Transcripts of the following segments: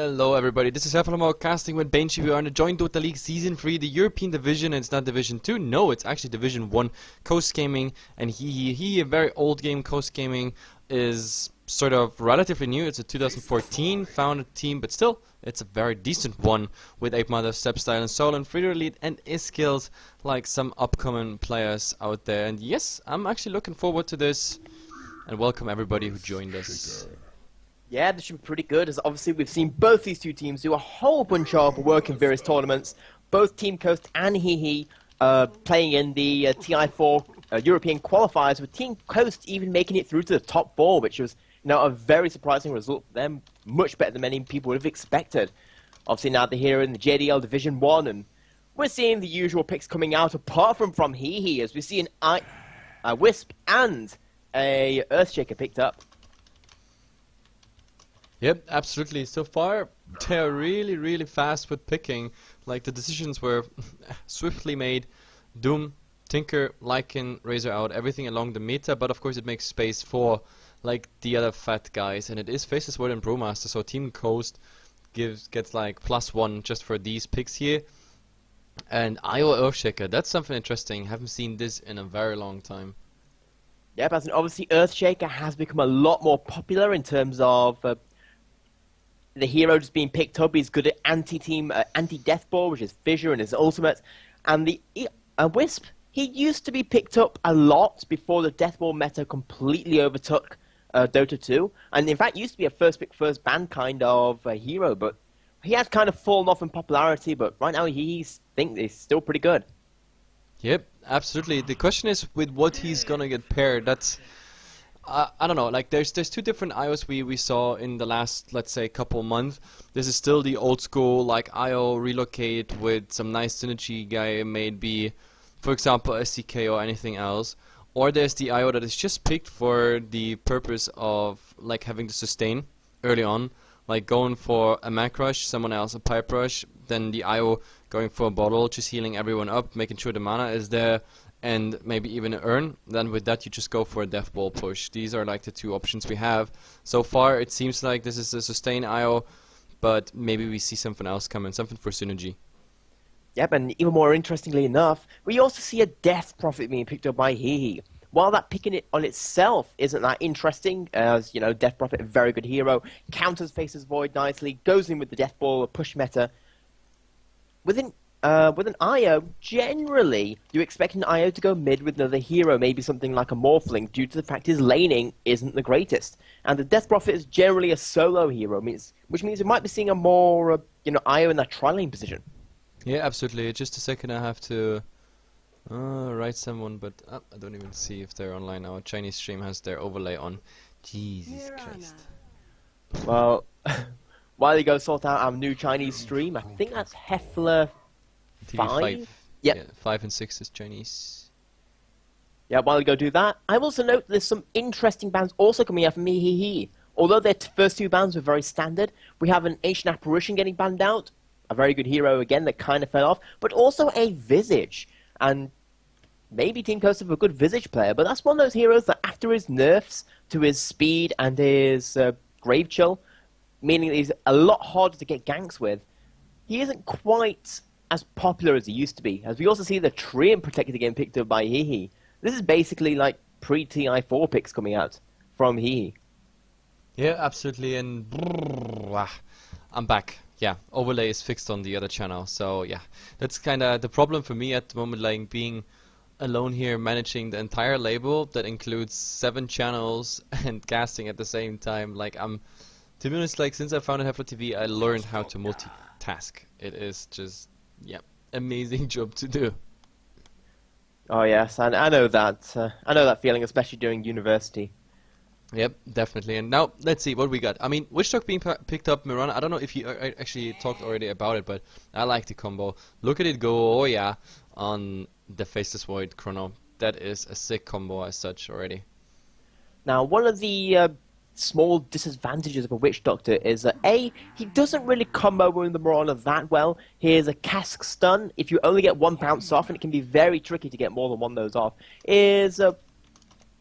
Hello everybody, this is HeflaTV casting with Benji. We are in the joint Dota League Season 3, the European Division, and it's not Division 2, no, it's actually Division 1, Coast Gaming, and HEHE, a very old game. Coast Gaming is sort of relatively new. It's a 2014 founded team, but still, it's a very decent one, with Ape Mother, Stepstyle, and Solon, free to elite, and skills like some upcoming players out there. And yes, I'm actually looking forward to this, and welcome everybody who joined us. Yeah, this should be pretty good, as obviously we've seen both these two teams do a whole bunch of work in various tournaments. Both Team Coast and HEHE playing in the TI4 European qualifiers, with Team Coast even making it through to the top 4, which was a very surprising result for them, much better than many people would have expected. Obviously now they're here in the JDL Division 1, and we're seeing the usual picks coming out, apart from HEHE, as we see a Wisp and a Earthshaker picked up. Yep, absolutely. So far, they're really fast with picking. Like, the decisions were swiftly made. Doom, Tinker, Lycan, Razor out, everything along the meta, but of course it makes space for like the other fat guys, and it is Faceless Void and Brewmaster, so Team Coast gets like +1 just for these picks here. And IO Earthshaker, that's something interesting. Haven't seen this in a very long time. Yep, as in obviously Earthshaker has become a lot more popular in terms of the hero just being picked up. He's good at anti-death ball, which is Fissure and his ultimate. And the Wisp, he used to be picked up a lot before the death ball meta completely overtook Dota 2. And in fact, used to be a first pick, first ban kind of hero, but he has kind of fallen off in popularity, but right now he's still pretty good. Yep, absolutely. The question is with what he's gonna get paired. That's I don't know, like there's two different IOs we saw in the last, let's say, couple months. This is still the old school, like IO relocate with some nice synergy guy, maybe, for example, SCK or anything else. Or there's the IO that is just picked for the purpose of like having to sustain early on, like going for a Mac Rush, someone else a Pipe Rush, then the IO going for a bottle, just healing everyone up, making sure the mana is there, and maybe even an Urn. Then with that you just go for a Death Ball push. These are like the two options we have. So far it seems like this is a sustain IO, but maybe we see something else coming, something for synergy. Yep, and even more interestingly enough, we also see a Death Prophet being picked up by HEHE. While that picking it on itself isn't that interesting, as Death Prophet, a very good hero, counters Faceless Void nicely, goes in with the Death Ball, push meta. With an IO, generally, you expect an IO to go mid with another hero, maybe something like a Morphling, due to the fact his laning isn't the greatest. And the Death Prophet is generally a solo hero, which means we might be seeing a more, IO in that tri-lane position. Yeah, absolutely. Just a second, I have to write someone, but I don't even see if they're online now. Chinese stream has their overlay on. Jesus Christ. Well, while you go sort out our new Chinese stream, I think that's HeflaTV. TV5. Yep. Yeah, 5 and 6 is Chinese. Yeah, while you go do that, I will also note there's some interesting bans also coming out from HEHE. Although their first two bans were very standard, we have an Ancient Apparition getting banned out, a very good hero again that kind of fell off, but also a Visage. And maybe Team Coast have a good Visage player, but that's one of those heroes that after his nerfs to his speed and his Grave Chill, meaning that he's a lot harder to get ganks with, he isn't quite as popular as he used to be. As we also see the Treant Protector getting picked up by HEHE. This is basically like pre-TI4 picks coming out from HEHE. Yeah, absolutely, and I'm back. Yeah, overlay is fixed on the other channel, so yeah, that's kind of the problem for me at the moment, like being alone here managing the entire label that includes 7 channels and casting at the same time. Like, to be honest, like since I founded HeflaTV, I learned how to multitask. It is just, yeah, amazing job to do. Oh yes, I know that. I know that feeling, especially during university. Yep, definitely. And now, let's see what we got. I mean, Witchtalk being picked up, Mirana, I don't know if you actually talked already about it, but I like the combo. Look at it go, oh yeah, on the Faceless Void Chrono. That is a sick combo as such already. Now, one of the small disadvantages of a Witch Doctor is that he doesn't really combo with the Mirana that well. Here's a cask stun. If you only get one bounce off, and it can be very tricky to get more than one of those off, is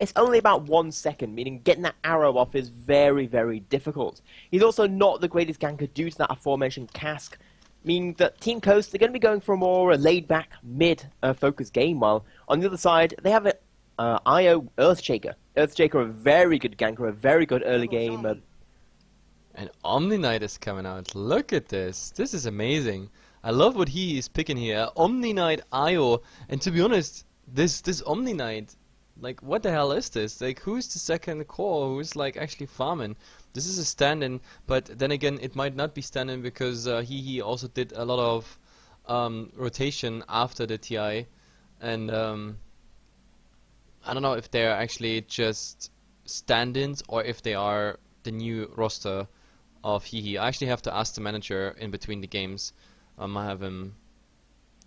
it's only about 1 second, meaning getting that arrow off is very, very difficult. He's also not the greatest ganker due to that aforementioned cask, meaning that Team Coast, they're going to be going for a more laid-back, mid-focused game, while on the other side, they have an IO Earthshaker. Earthshaker, a very good ganker, a very good early game. And Omni Knight is coming out. Look at this. This is amazing. I love what he is picking here. Omni Knight IO. And to be honest, this Omni Knight, like, what the hell is this? Like, who's the second core? Who's, like, actually farming? This is a stand-in, but then again, it might not be stand-in because HEHE also did a lot of rotation after the TI. And I don't know if they're actually just stand-ins or if they are the new roster of HEHE. I actually have to ask the manager in between the games. I have him.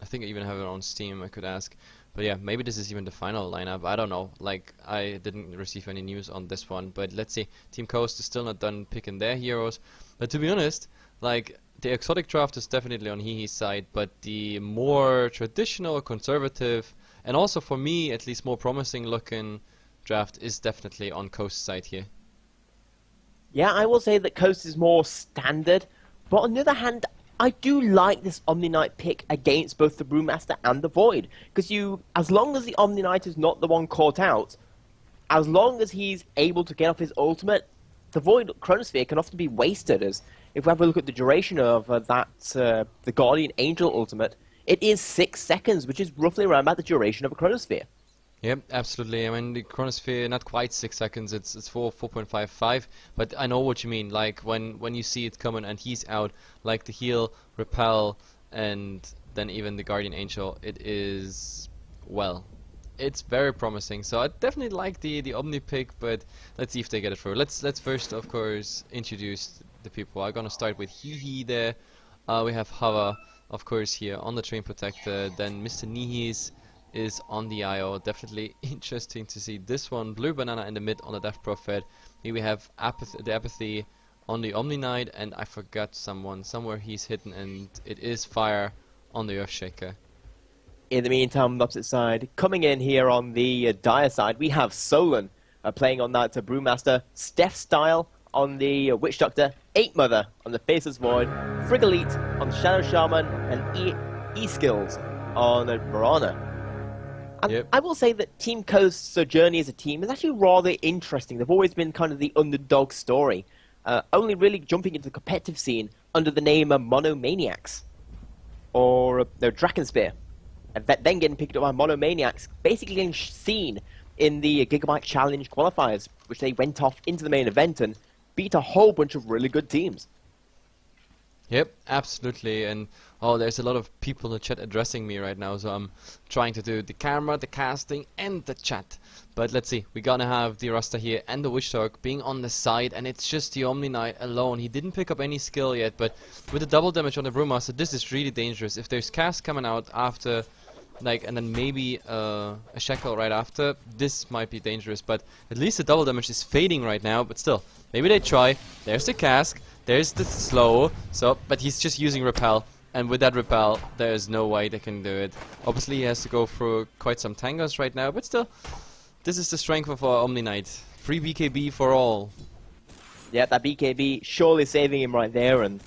I think I even have it on Steam. I could ask, but yeah, maybe this is even the final lineup. I don't know. Like, I didn't receive any news on this one, but let's see. Team Coast is still not done picking their heroes. But to be honest, like, the exotic draft is definitely on HEHE's side, but the more traditional, conservative, and also for me at least more promising looking draft is definitely on Coast's side here. Yeah, I will say that Coast is more standard, but on the other hand, I do like this Omni Knight pick against both the Brewmaster and the Void, because as long as the Omni Knight is not the one caught out, as long as he's able to get off his ultimate, the Void Chronosphere can often be wasted, as if we have a look at the duration of the Guardian Angel ultimate, it is 6 seconds, which is roughly around about the duration of a Chronosphere. Yep, absolutely. I mean, the Chronosphere, not quite 6 seconds, it's 4.55, but I know what you mean. Like, when you see it coming and he's out, like the heal, repel, and then even the Guardian Angel, it is, well, it's very promising. So I definitely like the Omni pick, but let's see if they get it through. Let's first, of course, introduce the people. I'm gonna start with HEHE there. We have Hava, of course, here on the Train Protector, then Mr. Nihis is on the IO. Definitely interesting to see this one. Blue Banana in the mid on the Death Prophet. Here we have the Apathy on the Omni Knight, and I forgot somewhere he's hidden, and it is Fire on the Earthshaker. In the meantime, on the opposite side, coming in here on the Dire side, we have Solon playing on that Brewmaster, Steph Style on the Witch Doctor, 8 Mother on the Faceless Void, Frigalite on the Shadow Shaman, and E-Skills on Marana. And yep. I will say that Team Coast's journey as a team is actually rather interesting. They've always been kind of the underdog story, only really jumping into the competitive scene under the name of Monomaniacs, or Drakenspear, and then getting picked up by Monomaniacs, basically getting seen in the Gigabyte Challenge qualifiers, which they went off into the main event and beat a whole bunch of really good teams. Yep, absolutely, and oh, there's a lot of people in the chat addressing me right now, so I'm trying to do the camera, the casting, and the chat. But let's see, we're gonna have the roster here and the Witch Dog being on the side, and it's just the Omni Knight alone. He didn't pick up any skill yet, but with the double damage on the Brewmaster, this is really dangerous. If there's cast coming out after, like, and then maybe a shackle right after, this might be dangerous, but at least the double damage is fading right now, but still, maybe they try. There's the cask. There's the slow, but he's just using repel, and with that repel, there's no way they can do it. Obviously, he has to go through quite some tangos right now, but still, this is the strength of our Omni Knight. Free BKB for all. Yeah, that BKB surely saving him right there, and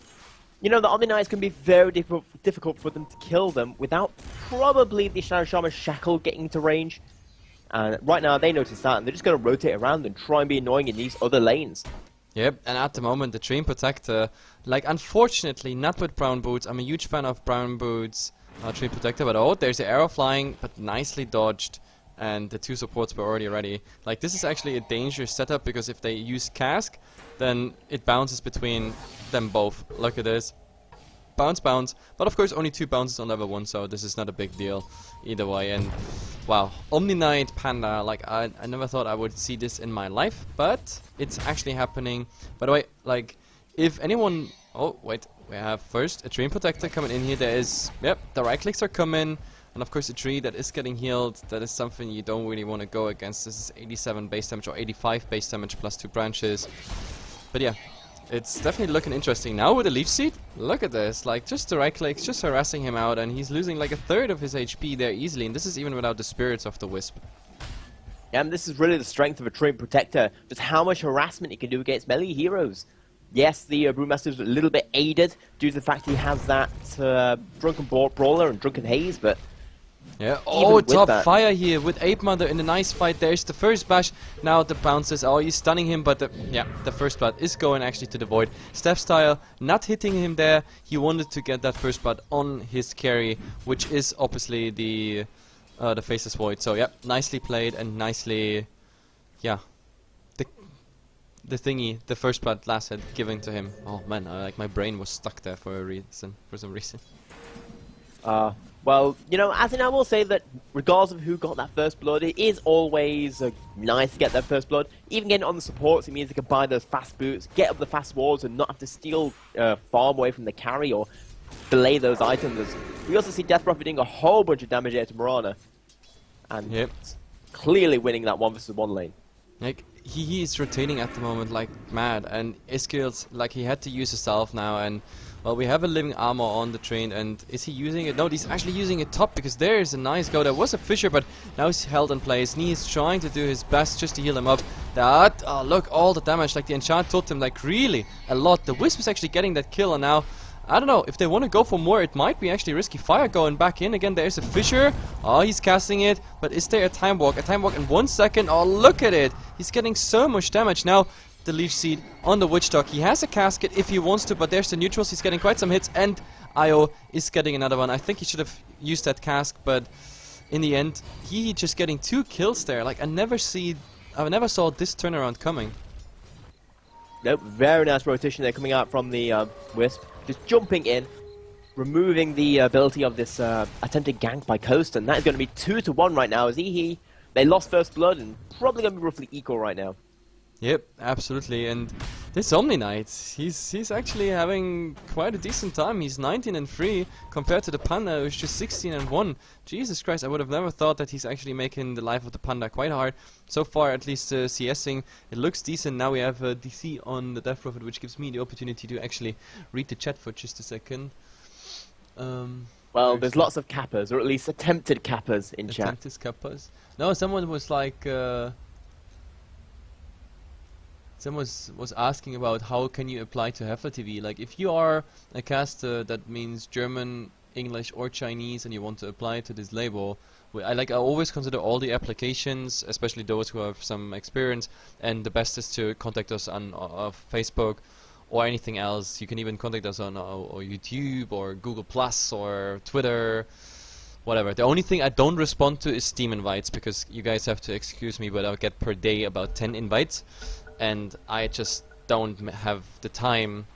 you know, the Omni Knights can be very difficult for them to kill them without probably the Shadow Shaman Shackle getting into range. And right now, they notice that, and they're just going to rotate around and try and be annoying in these other lanes. Yep, and at the moment the Train Protector, like, unfortunately not with Brown Boots. I'm a huge fan of Brown Boots Train Protector, but oh, there's the arrow flying, but nicely dodged, and the 2 supports were already ready. Like, this is actually a dangerous setup, because if they use Cask, then it bounces between them both. Look at this. Bounce, bounce, but of course only 2 bounces on level 1, so this is not a big deal either way. And wow, Omni Knight Panda, like, I never thought I would see this in my life, but it's actually happening. By the way, like, if anyone, oh wait, we have first a Train Protector coming in here. There is, yep, the right clicks are coming, and of course a tree that is getting healed. That is something you don't really want to go against. This is 87 base damage or 85 base damage plus 2 branches, but yeah. It's definitely looking interesting. Now with the Leaf Seed, look at this. Like, just the right clicks, just harassing him out, and he's losing like a third of his HP there easily, and this is even without the spirits of the Wisp. And this is really the strength of a Treant Protector, just how much harassment he can do against melee heroes. Yes, the Brewmaster's a little bit aided due to the fact he has that Drunken Brawler and Drunken Haze, but yeah. even Oh, with top that- fire here with Ape Mother in a nice fight. There's the first bash. Now the bounces. Oh, he's stunning him, but the first blood is going actually to the void. Steph Style not hitting him there. He wanted to get that first blood on his carry, which is obviously the Faceless Void. So yeah, nicely played and nicely, yeah. The thingy, the first blood last hit given to him. Oh man, like my brain was stuck there for some reason. Well, you know, as in I will say that regardless of who got that first blood, it is always nice to get that first blood. Even getting on the supports, it means they can buy those fast boots, get up the fast walls, and not have to steal farm away from the carry or delay those items. We also see Death Prophet doing a whole bunch of damage here to Mirana, and Yep. clearly winning that 1v1 lane. Like he is rotating at the moment like mad, and Iskil's like he had to use his salve now, and well, we have a living armor on the train, and is he using it? No, he's actually using it top, because there is a nice go. There was a Fisher, but now he's held in place. Nee is trying to do his best just to heal him up. That, oh look, all the damage, like the enchant told him like really a lot. The Wisp is actually getting that kill, and now I don't know, if they want to go for more, it might be actually risky. Fire going back in again. There's a Fisher. Oh, he's casting it. But is there a Time Walk? A Time Walk in 1 second. Oh, look at it. He's getting so much damage. Now, the Leech Seed on the Witch Dog. He has a casket if he wants to, but there's the neutrals. He's getting quite some hits, and Io is getting another one. I think he should have used that cask, but in the end, he just getting 2 kills there. Like, I never saw this turnaround coming. Nope, very nice rotation there coming out from the Wisp. Just jumping in, removing the ability of this attempted gank by Coast, and that is going to be 2-1 right now as HEHE. They lost first blood and probably going to be roughly equal right now. Yep, absolutely. And this Omni Knight, he's actually having quite a decent time. He's 19-3 compared to the Panda, who's just 16-1. Jesus Christ, I would have never thought that he's actually making the life of the Panda quite hard. So far, at least CSing, it looks decent. Now we have DC on the Death Prophet, which gives me the opportunity to actually read the chat for just a second. Well, there's lots of cappers, or at least attempted cappers in chat. Attempted kappas. No, someone was like... Someone was asking about how can you apply to HeflaTV. Like, if you are a caster that means German, English, or Chinese, and you want to apply to this label, I always consider all the applications, especially those who have some experience, and the best is to contact us on Facebook or anything else. You can even contact us on or YouTube or Google Plus or Twitter, whatever. The only thing I don't respond to is Steam invites, because you guys have to excuse me, but I'll get per day about 10 invites. And I just don't have the time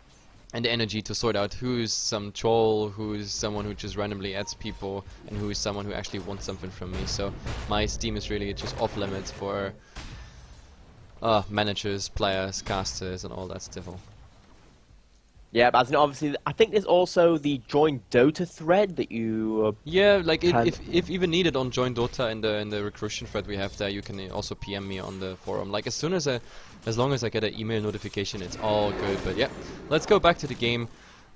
and the energy to sort out who's some troll, who's someone who just randomly adds people, and who is someone who actually wants something from me. So my Steam is really just off limits for managers, players, casters, and all that stuff. Yeah, but as in obviously, I think there's also the Join Dota thread that you... yeah, like if even needed on Join Dota in the recruitment thread we have there, you can also PM me on the forum. Like as long as I get an email notification, it's all good. But yeah, let's go back to the game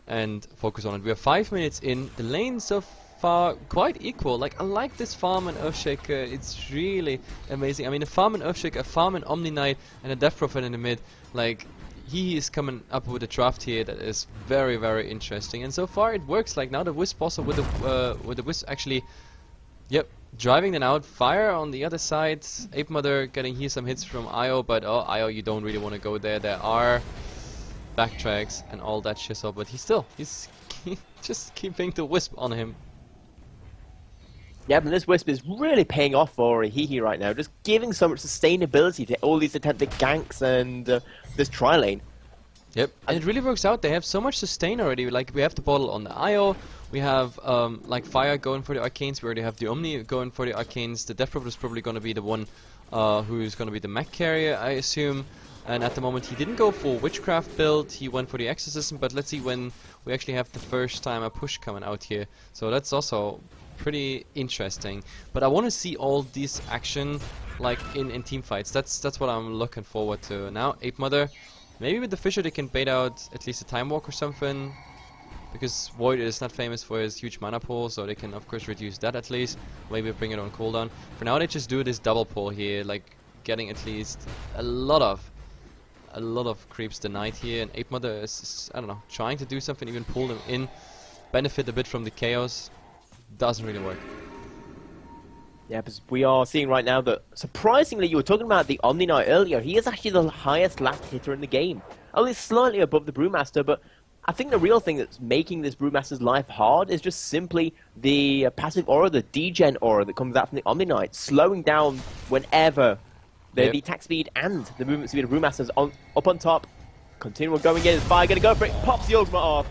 and focus on it. We are 5 minutes in. The lane so far quite equal. Like I like this farm and Earthshake. It's really amazing. I mean, a farm and Earthshake, a farm and Omni Knight, and a Death Prophet in the mid. Like, he is coming up with a draft here that is very, very interesting, and so far it works. Like now the Wisp also with the Wisp actually, yep, driving them out. Fire on the other side. Ape Mother getting here some hits from Io, but oh, Io, you don't really want to go there. There are backtracks and all that shizzle, but he's just keeping the Wisp on him. Yeah, but this Wisp is really paying off for HEHE right now, just giving so much sustainability to all these attempted ganks and this tri-lane. Yep, and it really works out. They have so much sustain already. Like, we have the bottle on the Io, we have like Fire going for the Arcanes, we already have the Omni going for the Arcanes. The Death Prophet is probably going to be the one who's going to be the mech carrier, I assume. And at the moment he didn't go for Witchcraft build, he went for the Exorcism, but let's see when we actually have the first time a push coming out here. So that's also pretty interesting. But I want to see all this action like in team fights. That's what I'm looking forward to. Now Ape Mother, maybe with the Fisher they can bait out at least a Time Walk or something, because Void is not famous for his huge mana pool, so they can of course reduce that at least. Maybe bring it on cooldown. For now, they just do this double pull here, like getting at least a lot of creeps denied here, and Ape Mother is, I don't know, trying to do something, even pull them in, benefit a bit from the chaos. Doesn't really work. Yeah, because we are seeing right now that, surprisingly, you were talking about the Omni Knight earlier. He is actually the highest last hitter in the game. Only slightly above the Brewmaster, but I think the real thing that's making this Brewmaster's life hard is just simply the passive aura, the degen aura that comes out from the Omni Knight, slowing down whenever the attack speed and the movement speed of Brewmaster's up on top. Continual going in, fire, gonna go for it, pops the ultimate off.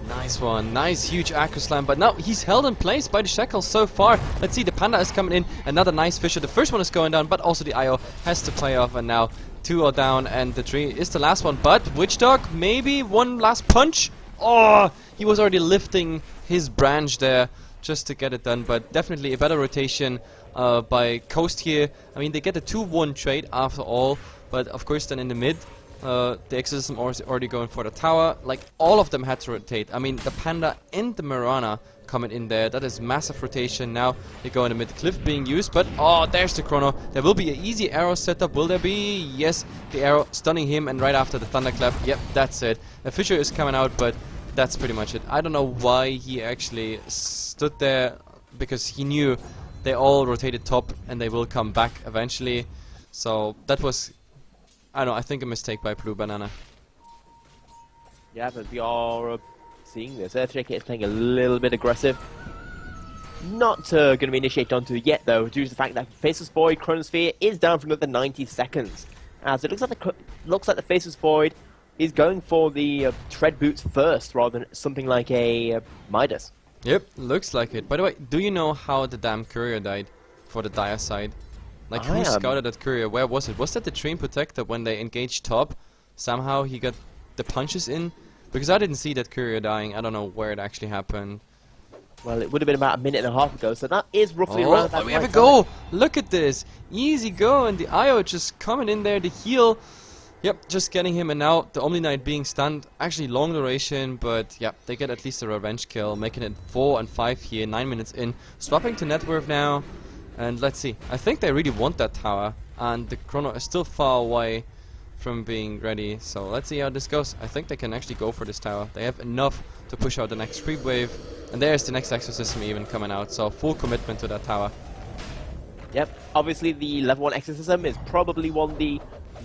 Nice one, nice huge Acro Slam, but now he's held in place by the Shackles so far. Let's see, the Panda is coming in, another nice Fisher. The first one is going down, but also the IO has to play off, and now 2 are down, and the 3 is the last one. But Witch Dog, maybe one last punch? Oh, he was already lifting his branch there just to get it done, but definitely a better rotation by Coast here. I mean, they get a 2-1 trade after all, but of course then in the mid, the Exorcism is already going for the tower. Like, all of them had to rotate. I mean, the Panda and the Mirana coming in there. That is massive rotation. Now they go in the mid. Cliff being used, but oh, there's the Chrono. There will be an easy arrow setup. Will there be? Yes, the arrow stunning him, and right after the Thunderclap. Yep, that's it. A Fisher is coming out, but that's pretty much it. I don't know why he actually stood there, because he knew they all rotated top and they will come back eventually. So that was, I don't know, I think a mistake by Blue Banana. Yeah, but we are seeing this. Earthshake is playing a little bit aggressive. Not going to be initiated onto yet, though, due to the fact that Faceless Void Chronosphere is down for another 90 seconds. As it looks like the Faceless Void is going for the Tread Boots first, rather than something like a Midas. Yep, looks like it. By the way, do you know how the damn courier died for the Dire side? Like, who scouted that courier? Where was it? Was that the Train Protector when they engaged top? Somehow he got the punches in? Because I didn't see that courier dying. I don't know where it actually happened. Well, it would have been about a minute and a half ago, so that is roughly around that. Oh, we have a goal! Look at this! Easy go, and the IO just coming in there to heal. Yep, just getting him, and now the Omni Knight being stunned. Actually long duration, but yeah, they get at least a revenge kill, making it 4 and 5 here, 9 minutes in. Swapping to Networth now, and let's see. I think they really want that tower, and the Chrono is still far away from being ready, so let's see how this goes. I think they can actually go for this tower. They have enough to push out the next creep wave, and there's the next Exorcism even coming out, so full commitment to that tower. Yep, obviously the level 1 Exorcism is probably one of the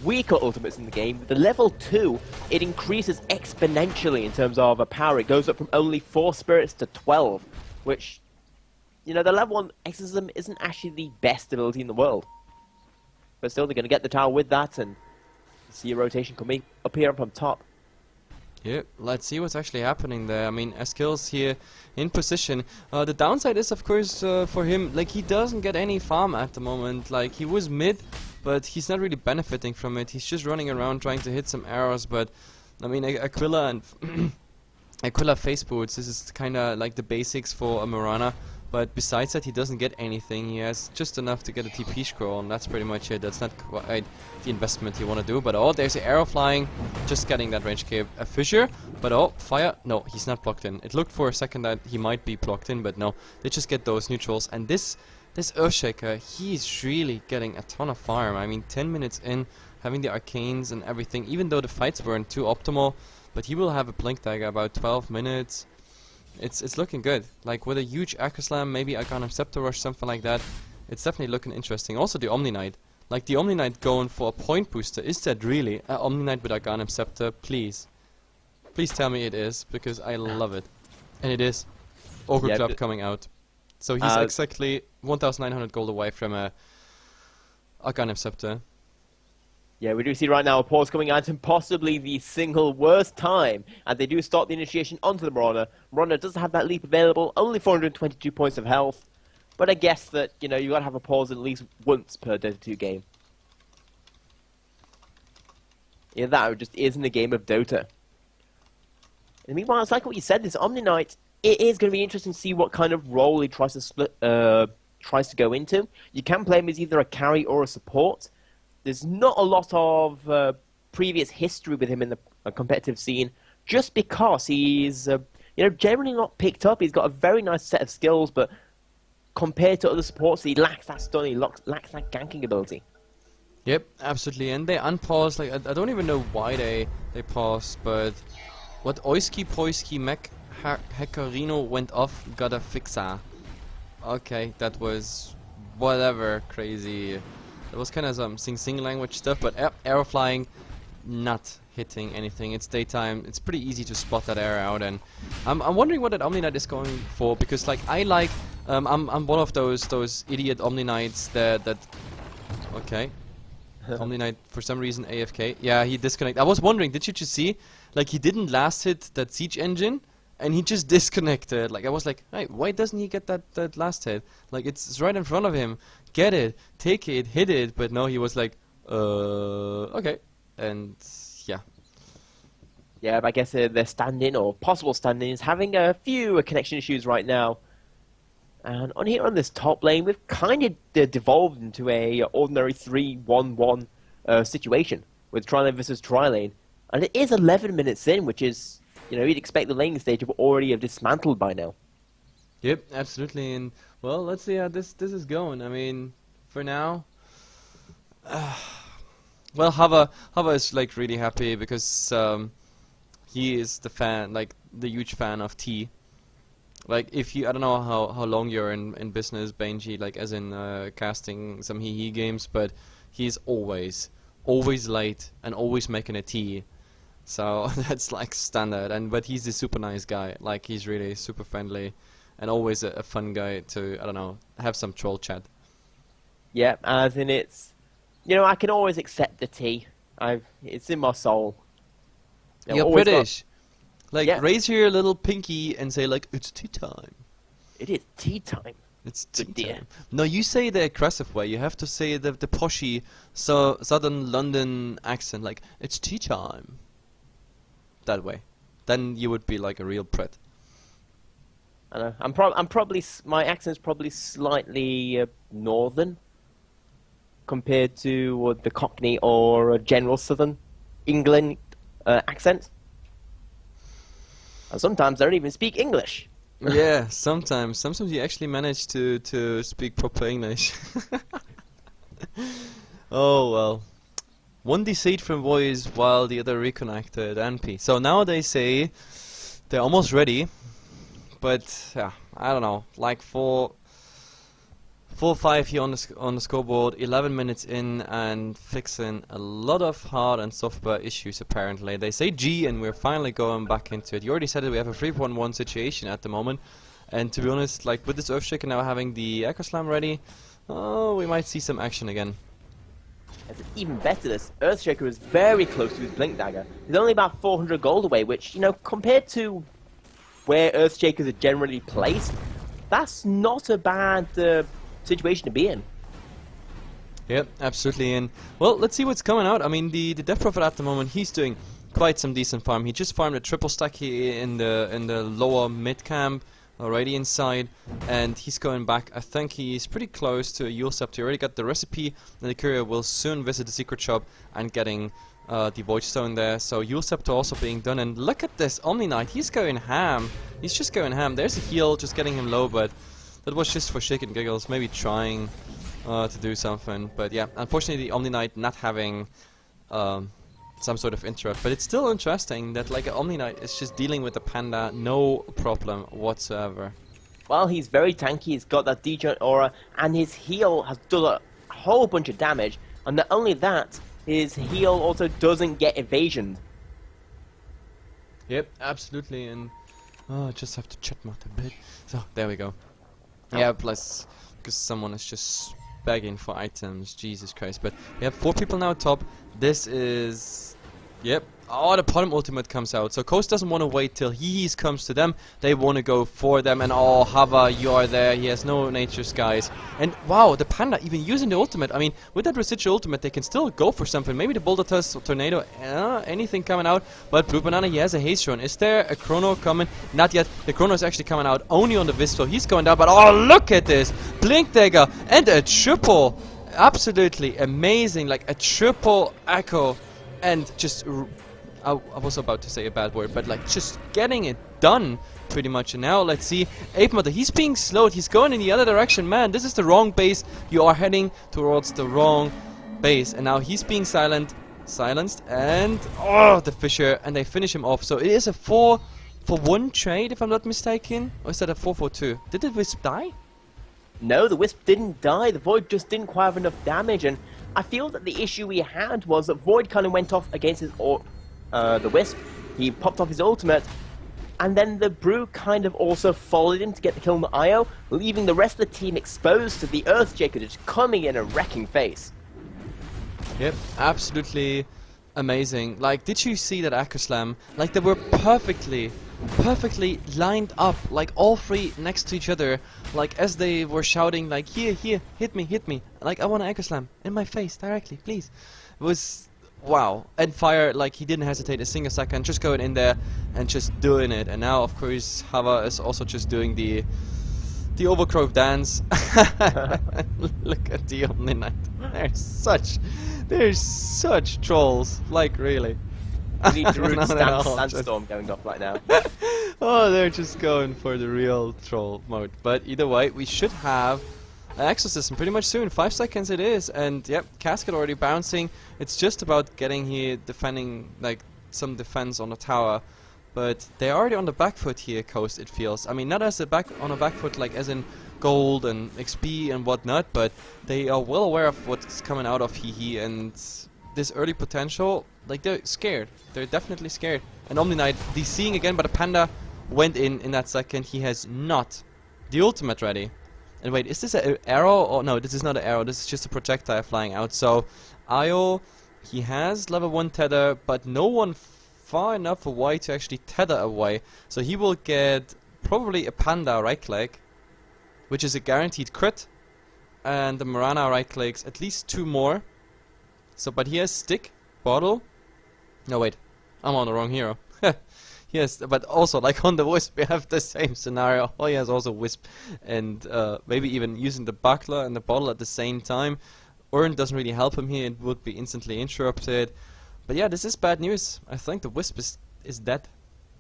weaker ultimates in the game. The level 2, it increases exponentially in terms of power. It goes up from only 4 spirits to 12, which, you know, the level 1 Exorcism isn't actually the best ability in the world. But still, they're going to get the tower with that, and see a rotation coming up here up on top. Yeah, let's see what's actually happening there. I mean, Eskill's here in position. The downside is, of course, for him, like, he doesn't get any farm at the moment. Like, he was mid, but he's not really benefiting from it. He's just running around trying to hit some arrows, but, I mean, Aquila and Aquila face boots, this is kind of like the basics for a Mirana. But besides that, he doesn't get anything. He has just enough to get a TP scroll, and that's pretty much it. That's not quite the investment you want to do. But oh, there's an arrow flying, just getting that range cave. A Fissure, but oh, fire. No, he's not blocked in. It looked for a second that he might be blocked in, but no. They just get those neutrals. And this Earthshaker, he's really getting a ton of farm. I mean, 10 minutes in, having the arcanes and everything, even though the fights weren't too optimal, but he will have a Blink Dagger about 12 minutes. It's looking good. Like, with a huge Acro Slam, maybe Arcanum Scepter Rush, something like that. It's definitely looking interesting. Also the Omni Knight. Like, the Omni Knight going for a point booster. Is that really a Omni Knight with Arcanum Scepter? Please. Please tell me it is, because I love it. And it is. Ogre Club coming out. So he's exactly 1,900 gold away from a Arcanum Scepter. Yeah, we do see right now a pause coming out, and possibly the single worst time, and they do start the initiation onto the Mirana. Mirana does have that leap available, only 422 points of health, but I guess that, you know, you got to have a pause at least once per Dota 2 game. Yeah, that just isn't a game of Dota. And meanwhile, it's like what you said, this Omni Knight, it is going to be interesting to see what kind of role he tries to go into. You can play him as either a carry or a support. There's not a lot of previous history with him in the competitive scene, just because he's generally not picked up. He's got a very nice set of skills, but compared to other supports, he lacks that stun, he lacks that ganking ability. Yep, absolutely. And they unpause. Like I don't even know why they paused, but what Oiski Poiski Mech Hekarino went off, gotta fixa. Okay, that was whatever crazy. It was kind of some sing language stuff, but arrow flying, not hitting anything. It's daytime. It's pretty easy to spot that arrow out, and I'm wondering what that Omni Knight is going for, because like I like I'm one of those idiot Omni Knights that okay. Omni Knight for some reason AFK. Yeah, he disconnected. I was wondering, did you just see? Like he didn't last hit that siege engine, and he just disconnected. Like I was like, hey, why doesn't he get that last hit? Like it's right in front of him. Get it, take it, hit it. But no, he was like, okay, and yeah. Yeah, but I guess their stand-in or possible stand-in is having a few connection issues right now. And on here on this top lane, we've kind of devolved into a ordinary 3-1-1 situation with tri-lane versus tri-lane. And it is 11 minutes in, which is, you'd expect the laning stage to already have dismantled by now. Yep, absolutely. And well, let's see how this is going. I mean, for now, well, Hava is like really happy because he is the fan, like the huge fan of T. Like if you, I don't know how long you're in business, Benji, like as in casting some HEHE games, but he's always late and always making a tea. So that's like standard. But he's a super nice guy. Like he's really super friendly and always a fun guy to, I don't know, have some troll chat. Yeah, as in it's, I can always accept the tea. It's in my soul. You're British. Like, yeah. Raise your little pinky and say, like, it's tea time. It is tea time. It's tea time. No, you say the aggressive way. You have to say the poshy southern London accent, like, it's tea time. That way. Then you would be like a real Brit. I know. I'm probably, my accent's probably slightly northern compared to the Cockney or general southern England accent. And sometimes I don't even speak English. Yeah, sometimes you actually manage to speak proper English. Oh well. One deceit from voice while the other reconnected NP. So now they say they're almost ready, but yeah, I don't know. Like 4-5 here on the scoreboard, 11 minutes in and fixing a lot of hard and software issues apparently. They say G and we're finally going back into it. You already said that we have a 3-1-1 situation at the moment, and to be honest, like with this Earthshaker now having the Echo Slam ready, oh, we might see some action again. As even better, this Earthshaker is very close to his Blink Dagger. He's only about 400 gold away, which, compared to where Earthshakers are generally placed, that's not a bad situation to be in. Yep, absolutely. And well, let's see what's coming out. I mean, the Death Prophet at the moment, he's doing quite some decent farm. He just farmed a triple stack here in the lower mid camp, Radiant side, and he's going back. I think he's pretty close to a Kiilstofte. He already got the recipe, and the courier will soon visit the secret shop and getting the Void Stone there. So Kiilstofte also being done. And look at this Omni Knight. He's going ham. He's just going ham. There's a heal, just getting him low, but that was just for shit and giggles, maybe trying to do something. But yeah, unfortunately the Omni Knight not having some sort of interrupt. But it's still interesting that like an Omni Knight is just dealing with the Panda, no problem whatsoever. Well, he's very tanky, he's got that Dejoint aura, and his heal has done a whole bunch of damage. And not only that, his heal also doesn't get evasioned. Yep, absolutely. And I just have to chat mark a bit. So there we go. Yeah, plus because someone is just begging for items, Jesus Christ. But we have 4 people now top. This is, yep. Oh, the bottom ultimate comes out. So Coast doesn't want to wait till HEHE comes to them. They want to go for them. And oh, Hava, you are there. He has no nature skies. And wow, the Panda even using the ultimate. I mean, with that residual ultimate, they can still go for something. Maybe the Boulder Tusk, Tornado, anything coming out. But Blue Banana, he has a haste run. Is there a Chrono coming? Not yet. The Chrono is actually coming out only on the Wisp. So he's going down. But oh, look at this. Blink Dagger and a triple. Absolutely amazing. Like a triple echo. And just I was about to say a bad word, but like just getting it done pretty much. And now let's see, Ape Mother, he's being slowed, he's going in the other direction. Man, this is the wrong base. You are heading towards the wrong base, and now he's being silenced, and oh, the Fisher, and they finish him off. So it is a 4-for-1 trade, if I'm not mistaken, or is that a 4-for-2? Did the Wisp die? No, the Wisp didn't die. The Void just didn't quite have enough damage, and I feel that the issue we had was that Void kind of went off against his the Wisp. He popped off his ultimate, and then the Brew kind of also followed him to get the kill on the IO, leaving the rest of the team exposed to the Earthshaker just coming in and wrecking face. Yep, absolutely amazing. Like, did you see that Acro Slam? Like, they were perfectly lined up, like all three next to each other, like as they were shouting, like, here, hit me, like I want an Acro Slam in my face directly, please. It was wow. And Fire, like, he didn't hesitate a single second, just going in there and just doing it. And now, of course, Hava is also just doing the Overgrowth dance. Look at the Omni Knight. There's such trolls, like, really. We need Druid Sandstorm going off right now. Oh, they're just going for the real troll mode. But either way, we should have an Exorcism pretty much soon. 5 seconds it is, and yep, Casket already bouncing. It's just about getting here, defending, like, some defense on the tower. But they're already on the back foot here, Coast, it feels. I mean, not as on a back foot, like as in gold and XP and whatnot, but they are well aware of what's coming out of HEHE, and this early potential, like, they're scared. They're definitely scared. And Omni Knight, DCing again, but the Panda went in that second. He has not the ultimate ready. And wait, is this an arrow? Oh no, this is not an arrow. This is just a projectile flying out. So Io, he has level 1 tether, but no one far enough away to actually tether away. So he will get probably a Panda right click, which is a guaranteed crit. And the Marana right clicks at least 2 more. So, but he has stick, bottle. No, wait, I'm on the wrong hero. Yes, but also, like on the Wisp, we have the same scenario. Oh, he has also Wisp, and maybe even using the buckler and the bottle at the same time. Urn doesn't really help him here. It would be instantly interrupted. But yeah, this is bad news. I think the Wisp is dead.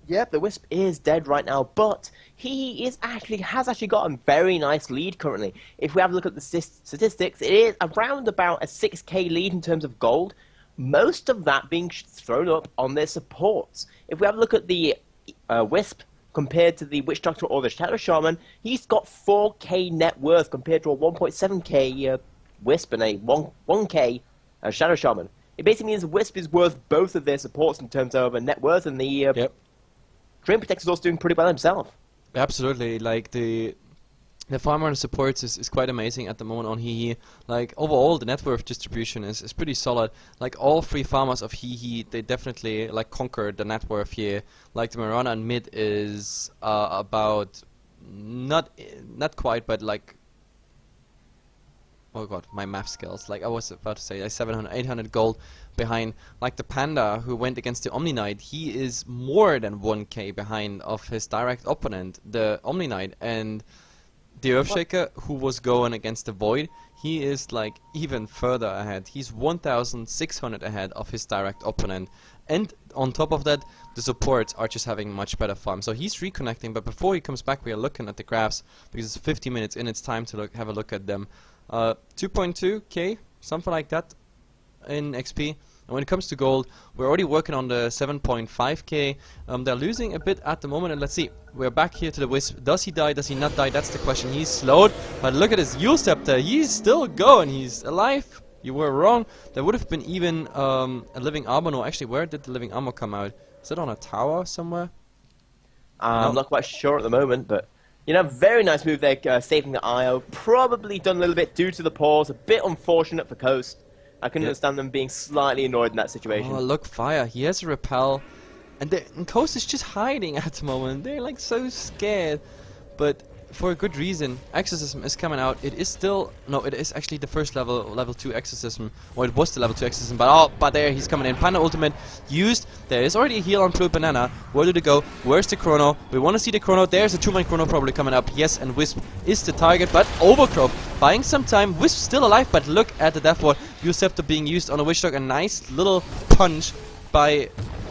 Yep, the Wisp is dead right now, but he has actually got a very nice lead currently. If we have a look at the statistics, it is around about a 6k lead in terms of gold, most of that being thrown up on their supports. If we have a look at the Wisp compared to the Witch Doctor or the Shadow Shaman, he's got 4k net worth compared to a 1.7k Wisp and a 1k Shadow Shaman. It basically means the Wisp is worth both of their supports in terms of a net worth, and the Dream Protector is also doing pretty well himself. Absolutely, like the farmer and supports is quite amazing at the moment on HEHE. Like overall, the net worth distribution is pretty solid. Like all 3 farmers of HEHE, they definitely like conquered the net worth here. Like the Marana and mid is about not quite, but like, oh god, my math skills. Like I was about to say, like 700, 800 gold behind. Like the Panda who went against the Omni Knight, he is more than 1k behind of his direct opponent, the Omni Knight. And the Earthshaker who was going against the Void, he is like even further ahead. He's 1,600 ahead of his direct opponent. And on top of that, the supports are just having much better farm. So he's reconnecting, but before he comes back, we are looking at the graphs because it's 50 minutes in. It's time to have a look at them. 2.2k, something like that in XP. And when it comes to gold, we're already working on the 7.5k. They're losing a bit at the moment, and let's see. We're back here to the Wisp. Does he die? Does he not die? That's the question. He's slowed, but look at his Kiilstofte. He's still going. He's alive. You were wrong. There would have been even a living armor. No, actually, where did the living armor come out? Is it on a tower somewhere? I'm not quite sure at the moment, but you know, very nice move there, saving the IO. Probably done a little bit due to the pause. A bit unfortunate for Coast. I can understand them being slightly annoyed in that situation. Oh, look, Fire. He has a repel. And Coast is just hiding at the moment. They're like so scared. But for a good reason. Exorcism is coming out. It is still... No, it is actually the first level 2 Exorcism. Or it was the level 2 Exorcism. But there he's coming in. Panda ultimate used. There is already a heal on Fluid Banana. Where did it go? Where's the Chrono? We want to see the Chrono. There's a 2-man Chrono probably coming up. Yes, and Wisp is the target. But Overgrowth buying some time. Wisp still alive. But look at the Death Ward. Kiilstofte being used on a Witch Dog. A nice little punch by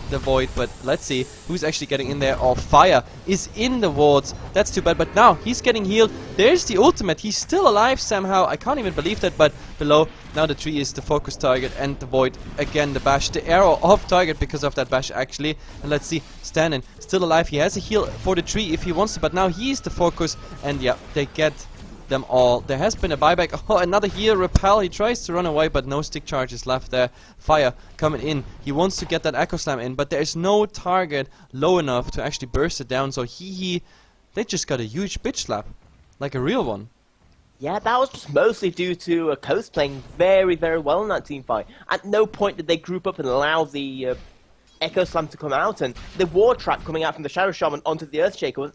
the Void, but let's see who's actually getting in there. Oh, Fire is in the wards. That's too bad, but now he's getting healed. There's the ultimate. He's still alive somehow. I can't even believe that, but below, now the tree is the focus target, and the Void, again, the bash. The arrow off target because of that bash, actually. And let's see, Stanin, still alive. He has a heal for the tree if he wants to, but now he's the focus, and yeah, they get them all. There has been a buyback. Oh, another heal, Repel. He tries to run away, but no stick charges left there. Fire coming in. He wants to get that Echo Slam in, but there's no target low enough to actually burst it down. So they just got a huge bitch slap, like a real one. Yeah, that was just mostly due to Coast playing very, very well in that team fight. At no point did they group up and allow the Echo Slam to come out, and the War Trap coming out from the Shadow Shaman onto the Earthshaker was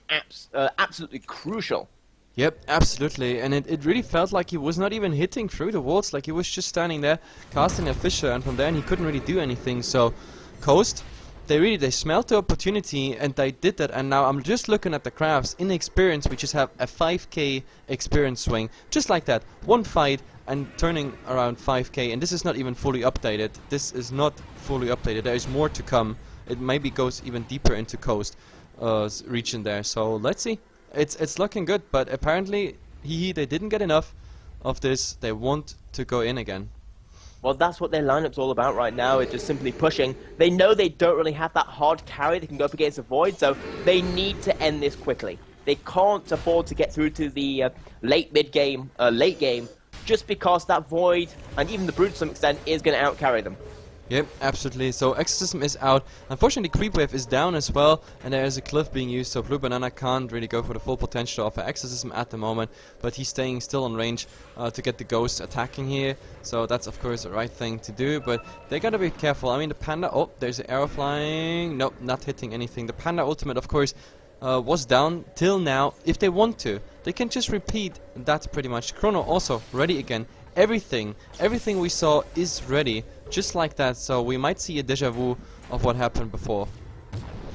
absolutely crucial. Yep, absolutely, and it really felt like he was not even hitting through the walls, like he was just standing there, casting a Fissure, and from there he couldn't really do anything. So, Coast, they smelled the opportunity, and they did that, and now I'm just looking at the crafts. In experience, we just have a 5k experience swing, just like that, one fight, and turning around 5k, and this is not even fully updated. This is not fully updated, there is more to come. It maybe goes even deeper into Coast region there, so let's see. It's looking good, but apparently they didn't get enough of this. They want to go in again. Well, that's what their lineup's all about right now. It's just simply pushing. They know they don't really have that hard carry they can go up against the Void, so they need to end this quickly. They can't afford to get through to the late game, just because that Void, and even the Brute to some extent, is going to outcarry them. Yep, absolutely. So Exorcism is out. Unfortunately, Creep Wave is down as well, and there is a Cliff being used, so Blue Banana can't really go for the full potential of Exorcism at the moment, but he's staying still on range to get the Ghost attacking here, so that's of course the right thing to do, but they gotta be careful. I mean, the Panda, oh, there's an arrow flying, nope, not hitting anything. The Panda ultimate, of course, was down till now. If they want to, they can just repeat that pretty much. Chrono also ready again. Everything we saw is ready, just like that, so we might see a deja vu of what happened before.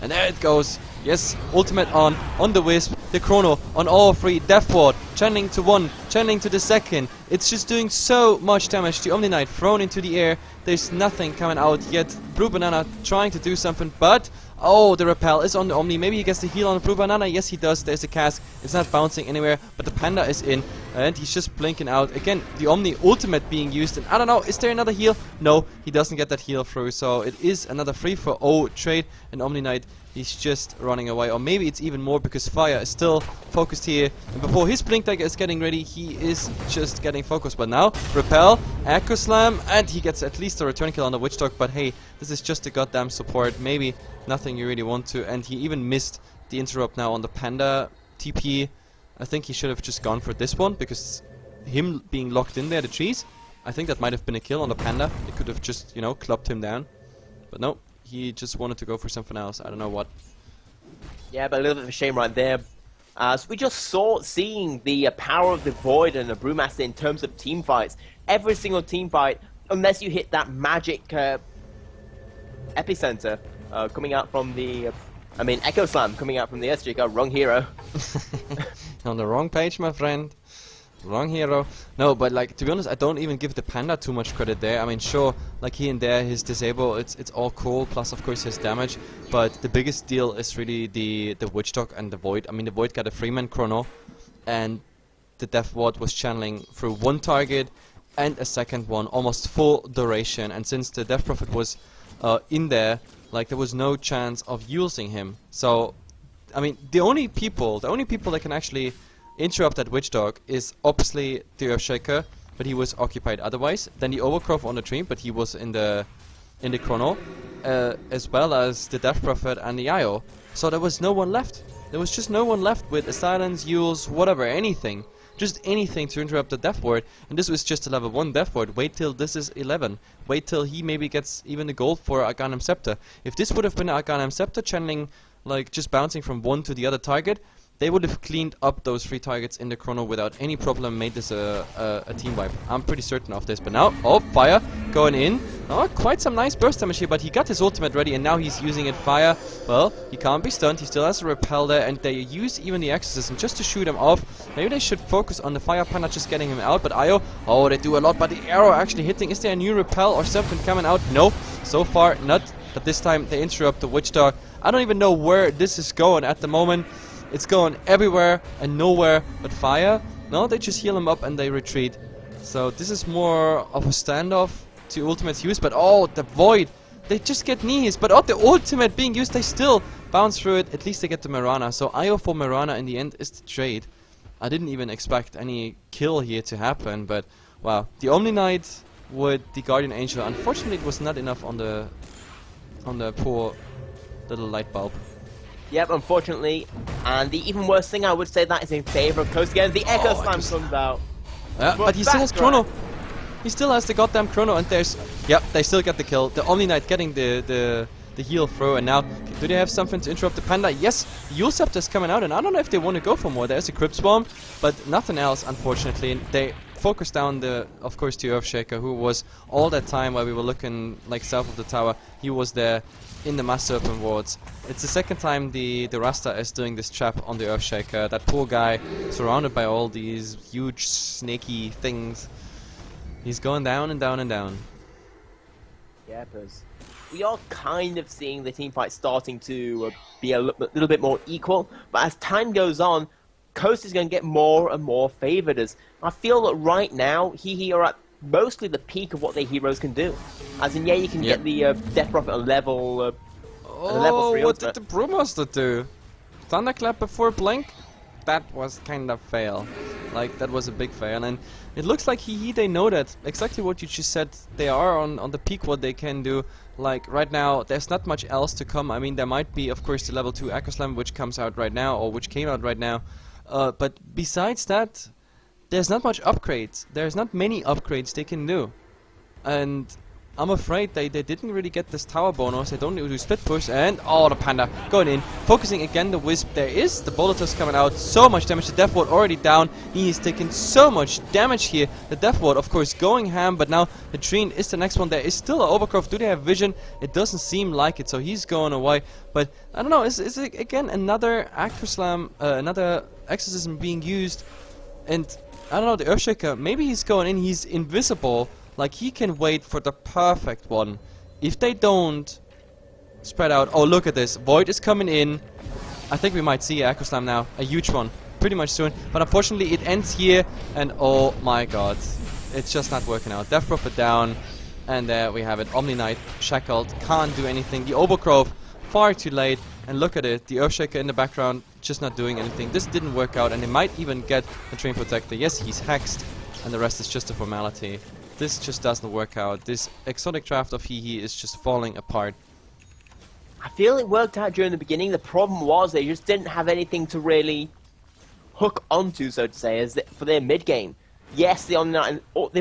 And there it goes. Yes, ultimate on the Wisp, the Chrono on all three, Death Ward, channeling to one, channeling to the second. It's just doing so much damage. The Omni Knight thrown into the air, there's nothing coming out yet. Blue Banana trying to do something, but oh, the Repel is on the Omni. Maybe he gets the heal on the Blue Banana. Yes, he does. There's a cask. It's not bouncing anywhere, but the Panda is in, and he's just blinking out. Again, the Omni ultimate being used, and I don't know, is there another heal? No, he doesn't get that heal through, so it is another 3-for-0 trade, and Omni Knight, he's just running away. Or maybe it's even more because Fire is still focused here, and before his Blink Dagger is getting ready, he is just getting focused. But now, Repel, Echo Slam, and he gets at least a return kill on the Witch Dog, but hey, this is just a goddamn support. Maybe nothing you really want to, and he even missed the interrupt now on the Panda TP. I think he should have just gone for this one, because him being locked in there, the trees, I think that might have been a kill on the Panda. It could have just, you know, clubbed him down. But no, he just wanted to go for something else. I don't know what. Yeah, but a little bit of a shame right there. So we just seeing the power of the Void and the Brewmaster in terms of team fights. Every single team fight, unless you hit that magic epicenter coming out from the... Echo Slam coming out from the Earthshaker. Wrong hero. On the wrong page, my friend. Wrong hero. No, but like, to be honest, I don't even give the Panda too much credit there. I mean, sure, like here and there, his disable, it's all cool, plus of course his damage, but the biggest deal is really the Witch Dog and the Void. I mean, the Void got a 3-man Chrono, and the Death Ward was channeling through one target and a second one, almost full duration, and since the Death Prophet was in there, like, there was no chance of using him. So, I mean, the only people that can actually interrupt that Witch Dog is obviously the Earthshaker, but he was occupied otherwise. Then the Overgrowth on the tree, but he was in the Chrono, as well as the Death Prophet and the IO. So there was no one left. There was just no one left with a Silence, Yules, whatever, anything. Just anything to interrupt the Death Ward, and this was just a level 1 Death Ward. Wait till this is 11. Wait till he maybe gets even the gold for Arcanum Scepter. If this would have been Arcanum Scepter channeling, like just bouncing from one to the other target, they would have cleaned up those 3 targets in the Chrono without any problem, made this a team wipe. I'm pretty certain of this, but now, oh, Fire going in. Oh, quite some nice burst damage here, but he got his ultimate ready, and now he's using it. Fire, well, he can't be stunned, he still has a Repel there, and they use even the Exorcism just to shoot him off. Maybe they should focus on the Fire Panda just getting him out, but IO, oh, they do a lot, but the arrow actually hitting. Is there a new Repel or something coming out? No, so far, not. but this time they interrupt the Witch Dog. I don't even know where this is going at the moment. It's going everywhere and nowhere but fire. No, they just heal him up and they retreat. So this is more of a standoff to ultimate's use, but oh, the Void, they just get knees, but oh, the ultimate being used, they still bounce through it. At least they get the Mirana. So IO for Mirana in the end is the trade. I didn't even expect any kill here to happen, but wow, the Omni Knight with the Guardian Angel, unfortunately it was not enough on the poor little light bulb. Yep, unfortunately. And the even worse thing I would say that is in favor of Coast again. The Echo Slam comes out. But he still has Chrono. He still has the goddamn Chrono, and there's... Yep, they still get the kill. The Omni Knight getting the heal through, and now, do they have something to interrupt the Panda? Yes, Kiilstofte is coming out, and I don't know if they want to go for more. There's a Crypt Swarm, but nothing else, unfortunately. They focus down of course, the Earthshaker, who was all that time while we were looking like south of the tower. He was there in the Mass Serpent wards. It's the second time the Rasta is doing this trap on the Earthshaker. That poor guy, surrounded by all these huge snaky things. He's going down and down and down. Yeah, because we are kind of seeing the team fight starting to be a little bit more equal, but as time goes on, Coast is going to get more and more favored. As I feel that right now, HEHE are at mostly the peak of what their heroes can do. As in, yeah, you can get the Death Prophet on level, level 3 what did the Brewmaster do? Thunderclap before Blink? That was kind of fail. Like, that was a big fail, and it looks like HEHE, they know that. Exactly what you just said, they are on the peak what they can do. Like, right now, there's not much else to come. I mean, there might be, of course, the level 2 Echo Slam, which comes out right now, or which came out right now. But besides that, there's not much upgrades. There's not many upgrades they can do. And I'm afraid they didn't really get this tower bonus. They don't do split push, and oh, the Panda going in, focusing again the Wisp. There is the Bolotus coming out, so much damage. The Death Ward already down. He is taking so much damage here. The Death Ward, of course, going ham, but now the Trine is the next one. There is still an Overgrowth. Do they have vision? It doesn't seem like it, so he's going away. But I don't know. Is it again another Acro Slam, another Exorcism being used? And I don't know. The Earthshaker, maybe he's going in. He's invisible. Like, he can wait for the perfect one. If they don't spread out... Oh, look at this. Void is coming in. I think we might see Echo Slam now. A huge one. Pretty much soon. But unfortunately, it ends here. And oh my god. It's just not working out. Death Prophet down. And there we have it. Omni Knight shackled. Can't do anything. The Overgrowth, far too late. And look at it. The Earthshaker in the background, just not doing anything. This didn't work out. And they might even get a Train Protector. Yes, he's hexed. And the rest is just a formality. This just doesn't work out. This exotic draft of HEHE is just falling apart. I feel it worked out during the beginning. The problem was they just didn't have anything to really hook onto, so to say, for their mid game. Yes, they've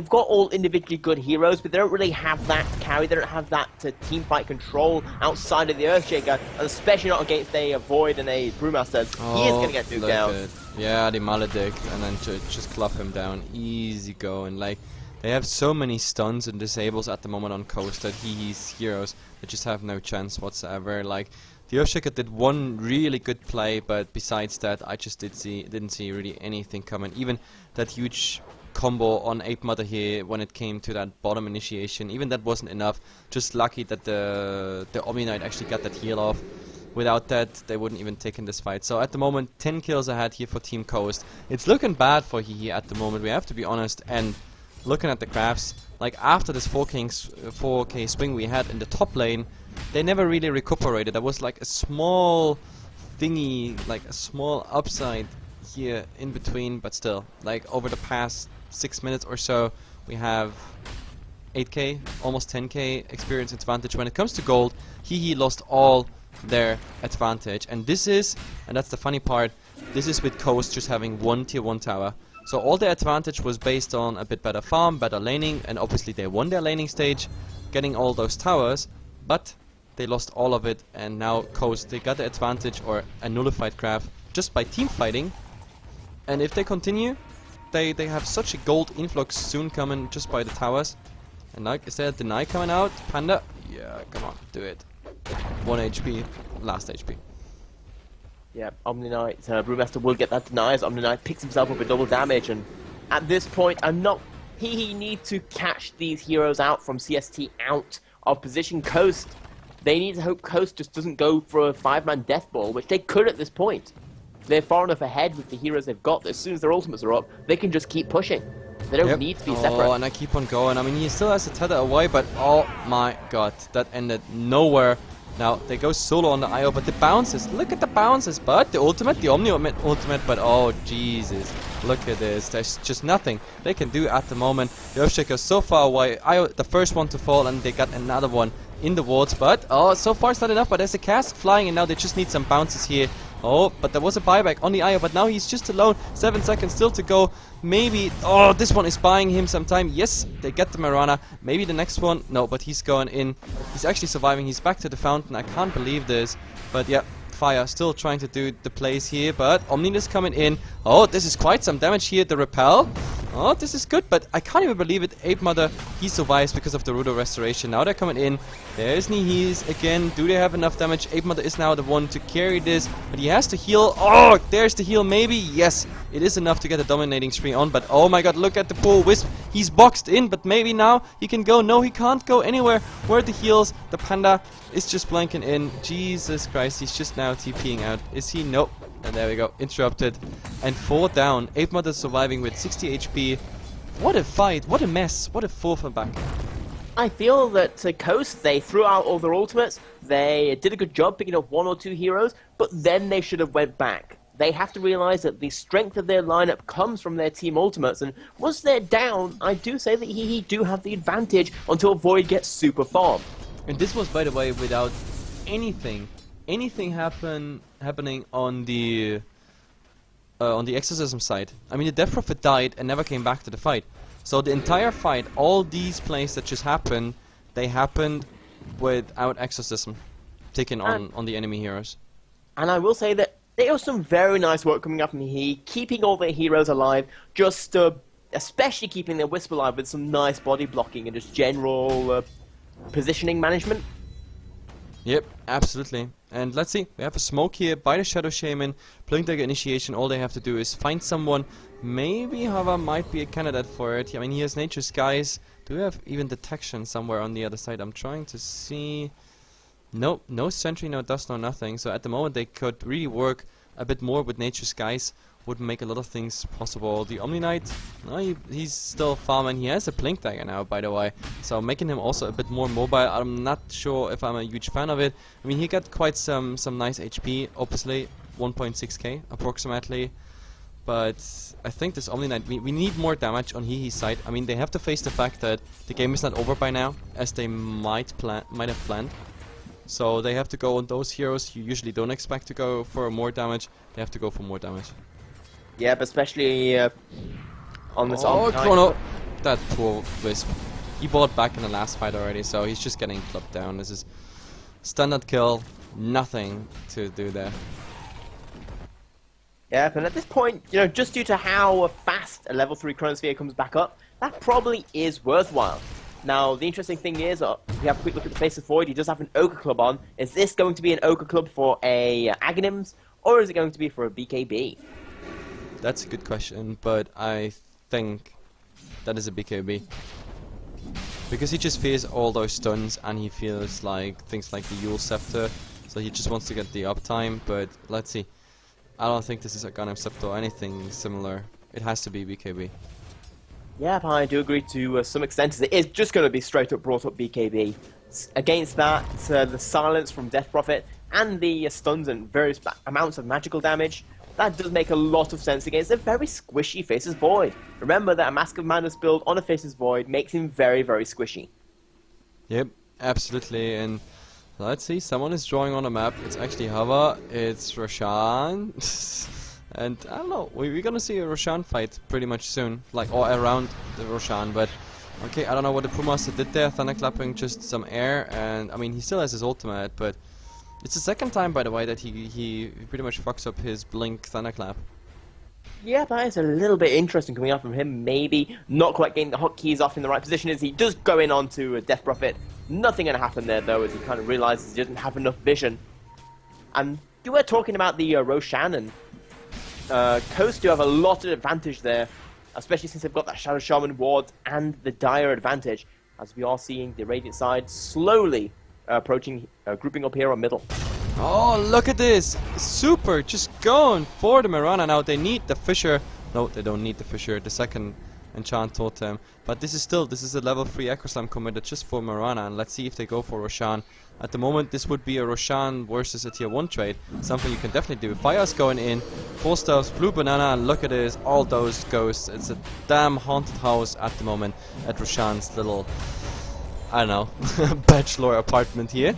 got all individually good heroes, but they don't really have that carry. They don't have that team fight control outside of the Earthshaker, and especially not against a Void and a Brewmaster. Oh, he is going to get nuked out. Yeah, the Maledict, and then just club him down. Easy going. Like, they have so many stuns and disables at the moment on Coast that HEHE's heroes that just have no chance whatsoever. Like, the Earthshaker did one really good play, but besides that, I just didn't see really anything coming. Even that huge combo on Ape Mother here when it came to that bottom initiation, even that wasn't enough. Just lucky that the Omni Knight actually got that heal off. Without that, they wouldn't even take in this fight. So at the moment, 10 kills ahead here for Team Coast. It's looking bad for HEHE at the moment, we have to be honest. And looking at the graphs, like after this 4K swing we had in the top lane, they never really recuperated. There was like a small thingy, like a small upside here in between, but still, like over the past 6 minutes or so, we have 8K, almost 10K experience advantage. When it comes to gold, HEHE lost all their advantage, and that's the funny part, this is with Coast just having one tier 1 tower. So all their advantage was based on a bit better farm, better laning, and obviously they won their laning stage, getting all those towers, but they lost all of it, and now Coast, they got the advantage or a nullified graph just by team fighting. And if they continue, they have such a gold influx soon coming just by the towers. And like, is there a deny coming out? Panda? Yeah, come on, do it. 1 HP, last HP. Yeah, Omni Knight, Brewmaster will get that deny as Omni Knight picks himself up with double damage, and at this point, HEHE need to catch these heroes out from CST out of position. Coast, They need to hope Coast just doesn't go for a 5-man death ball, which they could at this point. They're far enough ahead with the heroes they've got that as soon as their ultimates are up, they can just keep pushing. They don't need to be separate. Oh, and I keep on going. I mean, he still has a tether away, but oh my god, that ended nowhere. Now, they go solo on the IO, but the bounces, look at the bounces, but the ultimate, the Omni ultimate, but oh Jesus, look at this, there's just nothing they can do at the moment. The Earthshake goes so far away, IO, the first one to fall, and they got another one in the wards, but oh, so far it's not enough, but there's a cask flying, and now they just need some bounces here. Oh, but there was a buyback on the IO, but now he's just alone. 7 seconds still to go. Maybe, oh, this one is buying him some time. Yes, they get the Marana. Maybe the next one. No, but he's going in. He's actually surviving. He's back to the fountain. I can't believe this. But yeah, Fire still trying to do the plays here. But Omnina's coming in. Oh, this is quite some damage here. The repel. Oh, this is good, but I can't even believe it. Ape Mother, he survives because of the Rudo Restoration. Now they're coming in. There's Nihis again. Do they have enough damage? Ape Mother is now the one to carry this, but he has to heal. Oh, there's the heal maybe. Yes, it is enough to get a dominating spree on, but oh my god, look at the poor Wisp. He's boxed in, but maybe now he can go. No, he can't go anywhere. Where are the heals? The Panda is just blanking in. Jesus Christ, he's just now TPing out. Is he? Nope. And there we go, interrupted. And 4 down. Ape Mother surviving with 60 HP. What a fight, what a mess, what a fall from back. I feel that Coast, they threw out all their ultimates, they did a good job picking up 1 or 2 heroes, but then they should have went back. They have to realize that the strength of their lineup comes from their team ultimates, and once they're down, I do say that HEHE do have the advantage until Void gets super farmed. And this was, by the way, without anything happening on the exorcism side. I mean, the Death Prophet died and never came back to the fight. So the entire fight, all these plays that just happened, they happened without exorcism taken on the enemy heroes. And I will say that there was some very nice work coming up from HEHE, keeping all their heroes alive, just especially keeping their Wisp alive with some nice body blocking and just general positioning management. Yep, absolutely. And let's see, we have a smoke here by the Shadow Shaman, Blink Dagger Initiation. All they have to do is find someone. Maybe Hava might be a candidate for it. I mean, he has Nature's Skies. Do we have even detection somewhere on the other side? I'm trying to see. Nope, no sentry, no dust, no nothing. So at the moment they could really work a bit more with Nature's Skies. Would make a lot of things possible. The Omni Knight, no, he's still farming. He has a Blink Dagger now, by the way, so making him also a bit more mobile. I'm not sure if I'm a huge fan of it. I mean, he got quite some nice HP, obviously 1.6k approximately, but I think this Omni Knight, we need more damage on HEHE's side. I mean, they have to face the fact that the game is not over by now, as they might have planned. So they have to go on those heroes you usually don't expect to go for more damage. They have to go for more damage. Yeah, but especially on this Chrono! That poor Wisp. He bought back in the last fight already, so he's just getting clubbed down. This is standard kill, nothing to do there. Yeah, and at this point, you know, just due to how fast a level 3 Chronosphere comes back up, that probably is worthwhile. Now, the interesting thing is, we have a quick look at the face of Void. He does have an Ochre Club on. Is this going to be an Ochre Club for a Aghanims, or is it going to be for a BKB? That's a good question, but I think that is a BKB. Because he just fears all those stuns, and he feels like things like the Yule Scepter, so he just wants to get the uptime, but let's see. I don't think this is a Ghanem Scepter or anything similar. It has to be BKB. Yeah, I do agree to some extent. It is just going to be straight up brought up BKB. Against that, the silence from Death Prophet and the stuns and various amounts of magical damage, that does make a lot of sense against a very squishy Faceless Void. Remember that a Mask of Madness build on a Faceless Void makes him very, very squishy. Yep, absolutely. And let's see, someone is drawing on a map. It's actually Hava, it's Roshan. And I don't know, we're gonna see a Roshan fight pretty much soon. Like, or around the Roshan, but okay, I don't know what the Pumaster did there. Thunderclapping just some air, and I mean, he still has his ultimate, but it's the second time, by the way, that he pretty much fucks up his Blink Thunderclap. Yeah, that is a little bit interesting coming out from him. Maybe not quite getting the hotkeys off in the right position as he does go in onto a Death Prophet. Nothing going to happen there, though, as he kind of realizes he doesn't have enough vision. And you were talking about the Roshan, and Coast do have a lot of advantage there, especially since they've got that Shadow Shaman ward and the Dire advantage, as we are seeing the Radiant side slowly approaching, grouping up here on middle. Oh, look at this! Super! Just going for the Mirana now. They need the Fissure. No, they don't need the Fissure. The second enchant totem. But this is a level 3 Echo Slam committed just for Mirana. And let's see if they go for Roshan. At the moment, this would be a Roshan versus a tier 1 trade. Something you can definitely do. Fire's going in. 4 stars, blue banana, and look at this. All those ghosts. It's a damn haunted house at the moment at Roshan's little, I don't know, bachelor apartment here.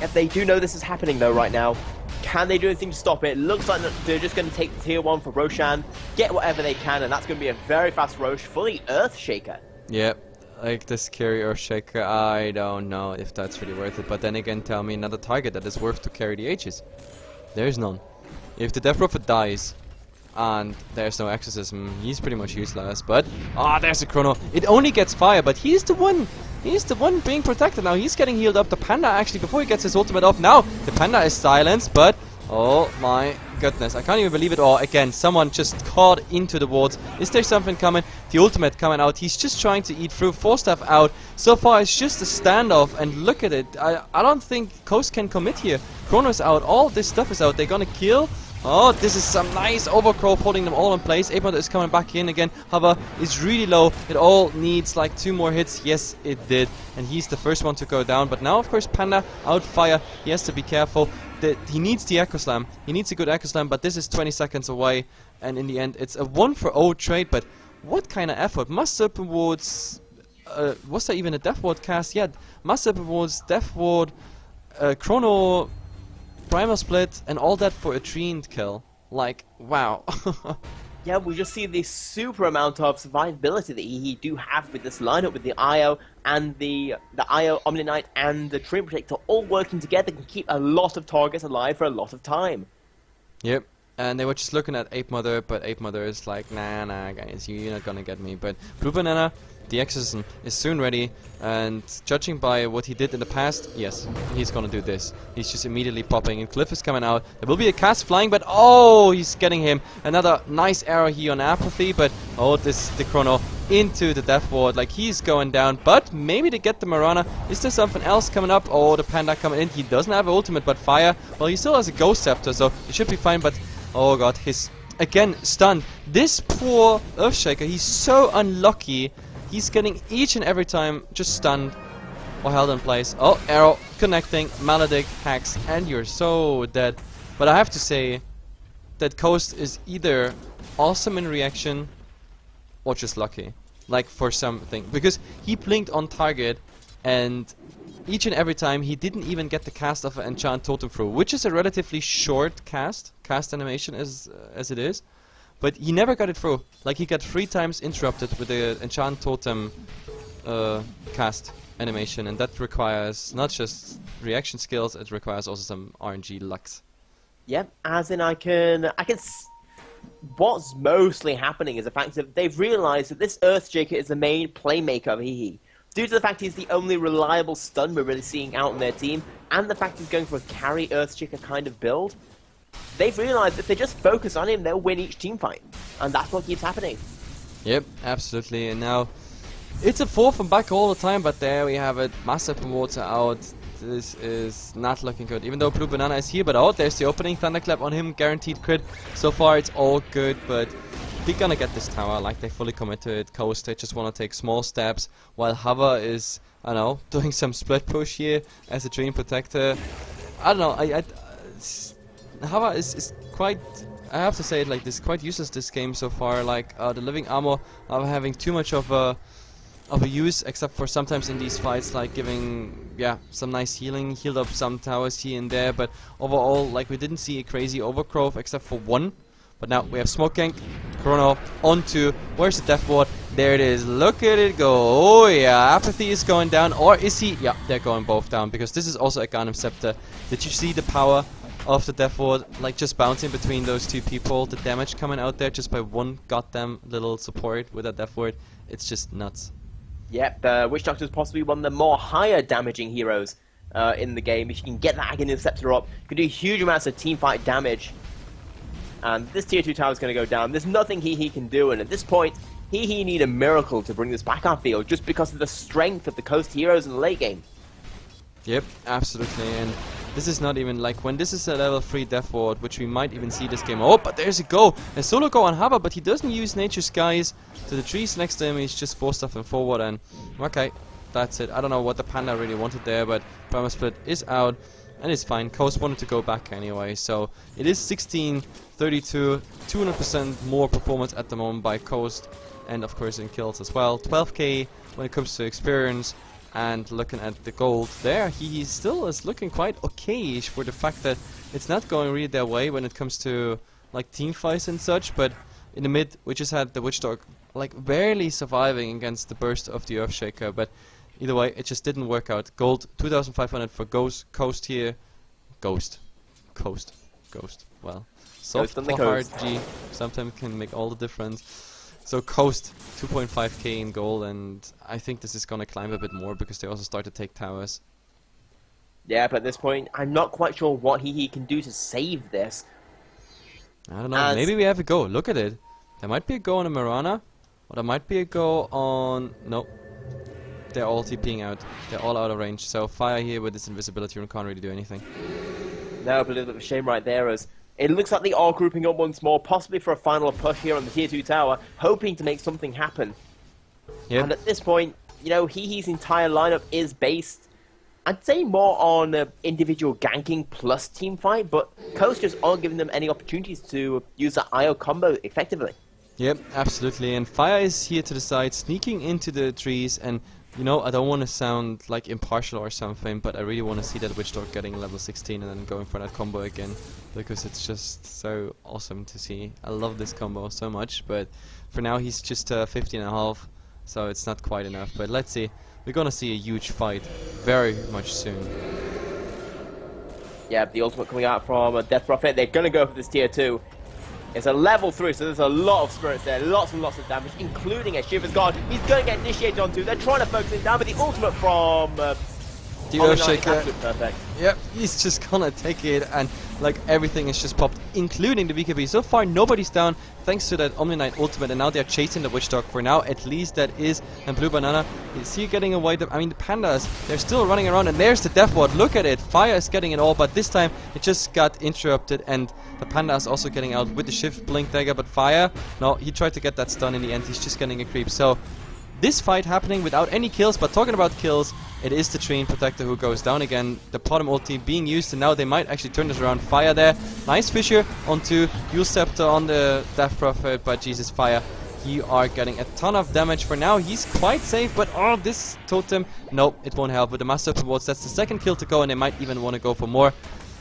If they do know this is happening though right now, can they do anything to stop it? Looks like they're just going to take the tier 1 for Roshan, get whatever they can, and that's going to be a very fast Rosh, fully Earthshaker. Yep. Like this carry Earthshaker, I don't know if that's really worth it. But then again, tell me another target that is worth to carry the H's. There's none. If the Death Prophet dies and there's no Exorcism, he's pretty much useless. But there's the Chrono. It only gets fire, but he's the one being protected now. He's getting healed up. The Panda actually, before he gets his ultimate off, now the Panda is silenced. But oh my goodness, I can't even believe it. Oh, again, someone just caught into the wards. Is there something coming? The ultimate coming out. He's just trying to eat through. 4 staff out. So far, it's just a standoff. And look at it. I don't think Coast can commit here. Chrono's out. All this stuff is out. They're gonna kill. Oh, this is some nice overgrowth holding them all in place. Apemother is coming back in again. Hover is really low. It all needs like 2 more hits. Yes, it did. And he's the first one to go down. But now, of course, Panda out fire. He has to be careful. He needs the Echo Slam. He needs a good Echo Slam, but this is 20 seconds away. And in the end, it's a 1-for-0 trade. But what kind of effort? Master Serpent Wards. Was there even a Death Ward cast? Yeah, Master Serpent Wards, Death Ward, Chrono, Primal Split, and all that for a Treant kill. Like, wow. Yeah, we just see the super amount of survivability that he do have with this lineup, with the IO and the IO, Omni Knight, and the Treant Protector all working together can keep a lot of targets alive for a lot of time. Yep. And they were just looking at Apemother, but Apemother is like, nah, guys, you're not gonna get me. But Blue Banana, the Exorcism, is soon ready, and judging by what he did in the past, yes, he's gonna do this. He's just immediately popping, and Cliff is coming out. There will be a cast flying, but oh, he's getting him. Another nice arrow here on Apathy, but oh, this the Chrono into the Death Ward, like he's going down, but maybe to get the Mirana. Is there something else coming up? Oh, the Panda coming in. He doesn't have ultimate, but fire. Well, he still has a Ghost Scepter, so he should be fine, but oh god, his, again, stunned. This poor Earthshaker, he's so unlucky. He's getting each and every time just stunned or held in place. Oh, arrow, connecting, Maledict, hacks, and you're so dead. But I have to say that Coast is either awesome in reaction or just lucky. Like for something. Because he blinked on target and each and every time he didn't even get the cast of an enchant totem through, which is a relatively short cast animation as it is, but he never got it through. Like he got 3 times interrupted with the enchant totem cast animation, and that requires not just reaction skills, it requires also some RNG lucks. Yep, as in what's mostly happening is the fact that they've realized that this Earthshaker is the main playmaker of HEHE. Due to the fact he's the only reliable stun we're really seeing out on their team, and the fact he's going for a carry Earthshaker kind of build, they've realized if they just focus on him, they'll win each team fight. And that's what keeps happening. Yep, absolutely. And now, it's a 4 from back all the time, but there we have it. Master Promoter out. This is not looking good. Even though Blue Banana is here, but oh, there's the opening Thunderclap on him. Guaranteed crit. So far, it's all good, but they're gonna get this tower, like they fully commit to it. Coast, they just want to take small steps, while Hover is, I don't know, doing some split push here as a Treant Protector. I don't know, Hover is quite, I have to say it like this, quite useless this game so far. Like, the Living Armor are having too much of a use, except for sometimes in these fights, like giving, yeah, some nice healing, healed up some towers here and there, but overall, like, we didn't see a crazy overgrowth except for one. But now we have Smoke Gank, Chrono, onto, where's the Death Ward? There it is, look at it go. Oh yeah, Apathy is going down, or is he? Yeah, they're going both down, because this is also a Ganem Scepter. Did you see the power of the Death Ward, like just bouncing between those two people, the damage coming out there just by one goddamn little support with a Death Ward? It's just nuts. Yep, Witch Doctor is possibly one of the more higher damaging heroes in the game. If you can get that Ganem Scepter up, you can do huge amounts of teamfight damage. And this tier 2 tower is going to go down. There's nothing HEHE can do, and at this point, HEHE need a miracle to bring this back on field, just because of the strength of the Coast heroes in the late game. Yep, absolutely. And this is not even like when this is a level 3 death ward, which we might even see this game. Oh, but there's a go! A solo go on Hava, but he doesn't use Nature's Skies to the trees next to him. He's just force stuffing forward, and okay, that's it. I don't know what the Panda really wanted there, but Primal Split is out, and it's fine. Coast wanted to go back anyway, so it is 16-32, 200% more performance at the moment by Coast, and of course in kills as well. 12k when it comes to experience. And looking at the gold there, he still is looking quite okayish for the fact that it's not going really their way when it comes to like team fights and such. But in the mid, we just had the Witch Dog like barely surviving against the burst of the Earthshaker. But either way, it just didn't work out. Gold 2,500 for Coast here. Coast. Well, soft or hard G sometimes can make all the difference. So Coast 2.5k in gold, and I think this is gonna climb a bit more because they also start to take towers. Yeah, but at this point, I'm not quite sure what HEHE can do to save this. I don't know, maybe we have a go. Look at it. There might be a go on a Mirana, or there might be a go on... Nope. They're all TPing out. They're all out of range. So Fire here with this invisibility rune can't really do anything. No, but a little bit of a shame right there as... It looks like they are grouping up once more, possibly for a final push here on the Tier 2 tower, hoping to make something happen. Yep. And at this point, you know, HEHE's entire lineup is based, I'd say, more on individual ganking plus team fight, but Coast just aren't giving them any opportunities to use that IO combo effectively. Yep, absolutely. And Fire is here to the side, sneaking into the trees, and you know, I don't want to sound like impartial or something, but I really want to see that Witch Dog getting level 16 and then going for that combo again, because it's just so awesome to see. I love this combo so much, but for now he's just 15.5, so it's not quite enough. But let's see, we're gonna see a huge fight very much soon. Yeah, the ultimate coming out from Death Prophet. They're gonna go for this Tier 2. It's a level 3, so there's a lot of spirits there, lots and lots of damage, including a Shiver's Guard. He's going to get initiated onto. They're trying to focus him down, but the ultimate from the Earthshaker. Perfect. Yep, he's just gonna take it, and like everything is just popped, including the BKB. So far, nobody's down thanks to that Omni Knight ultimate, and now they're chasing the Witch Dog for now. At least that is. And Blue Banana, is he getting away? I mean, the Pandas, they're still running around, and there's the Death Ward. Look at it. Fire is getting it all, but this time it just got interrupted, and the Panda is also getting out with the Shift Blink Dagger. But Fire, no, he tried to get that stun in the end. He's just getting a creep. So this fight happening without any kills, but talking about kills, it is the Train Protector who goes down again. The bottom ulti being used, and now they might actually turn this around. Fire there. Nice Fissure onto Kiilstofte on the Death Prophet, but Jesus, Fire. You are getting a ton of damage for now. He's quite safe, but oh, this totem, nope, it won't help with the Master Promotes. That's the second kill to go, and they might even want to go for more.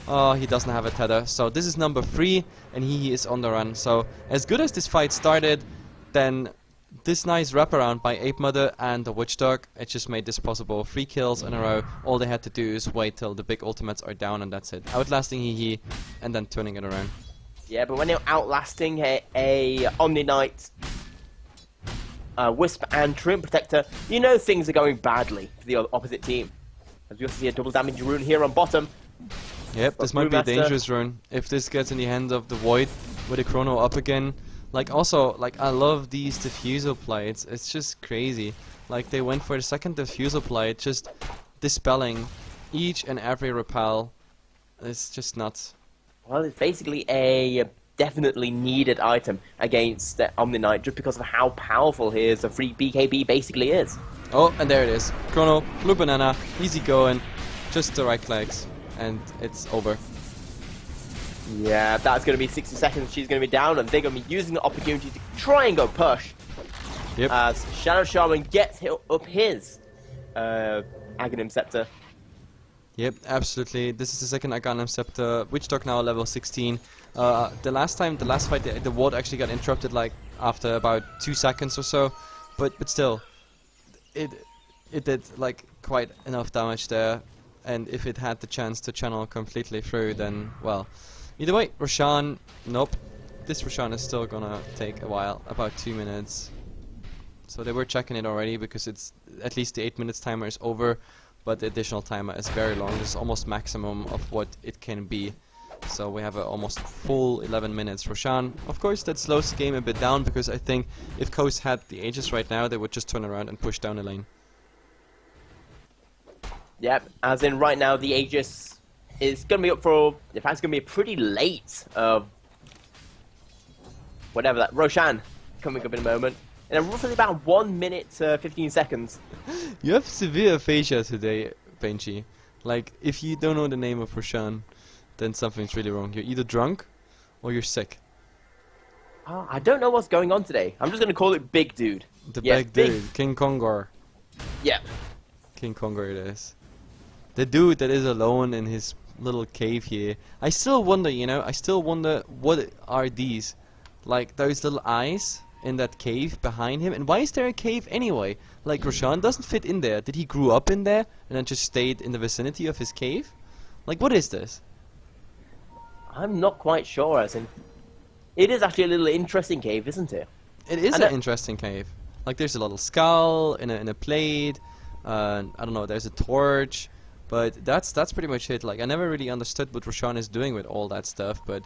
Oh, he doesn't have a tether. So this is number 3, and he is on the run. So as good as this fight started, then this nice wraparound by Ape Mother and the Witch Dog, it just made this possible. 3 kills in a row. All they had to do is wait till the big ultimates are down, and that's it. Outlasting HEHE and then turning it around. Yeah, but when you're outlasting a Omni Knight, Wisp and Train Protector, you know things are going badly for the opposite team. As you also see a double damage rune here on bottom. Yep, this might be a dangerous rune. If this gets in the hands of the Void with a Chrono up again. Like, also, like, I love these diffusal plates. It's just crazy. Like, they went for the second diffusal plate, just dispelling each and every repel. It's just nuts. Well, it's basically a definitely needed item against the Omni Knight, just because of how powerful his free BKB basically is. Oh, and there it is. Chrono, Blue Banana, easy going, just the right clicks, and it's over. Yeah, that's going to be 60 seconds. She's going to be down, and they're going to be using the opportunity to try and go push. Yep. As Shadow Shaman gets up his Aghanim Scepter. Yep, absolutely. This is the second Aghanim Scepter. Witch Dog now level 16. The last fight, the ward actually got interrupted like after about 2 seconds or so, but still, it did like quite enough damage there. And if it had the chance to channel completely through, then well. Either way, Roshan, nope. This Roshan is still gonna take a while, about 2 minutes. So they were checking it already because it's at least the 8 minutes timer is over, but the additional timer is very long. This is almost maximum of what it can be. So we have a almost full 11 minutes. Roshan, of course, that slows the game a bit down because I think if Coast had the Aegis right now, they would just turn around and push down the lane. Yep, as in right now the Aegis is going to be up for, in fact it's going to be a pretty late, whatever that, Roshan coming up in a moment. In roughly about 1 minute 15 seconds. You have severe aphasia today, Benji. Like, if you don't know the name of Roshan, then something's really wrong. You're either drunk or you're sick. Oh, I don't know what's going on today. I'm just going to call it Big Dude. The Yes, big dude, King Kongar. Yep. King Kongar it is. The dude that is alone in his little cave here. I still wonder, you know, what are these? Like, those little eyes in that cave behind him. And why is there a cave anyway? Like, Roshan doesn't fit in there. Did he grew up in there and then just stayed in the vicinity of his cave? Like, what is this? I'm not quite sure, as in... It is actually a little interesting cave, isn't it? It is an interesting cave. Like, there's a little skull in a plate. I don't know, there's a torch. But that's pretty much it. Like, I never really understood what Roshan is doing with all that stuff, but...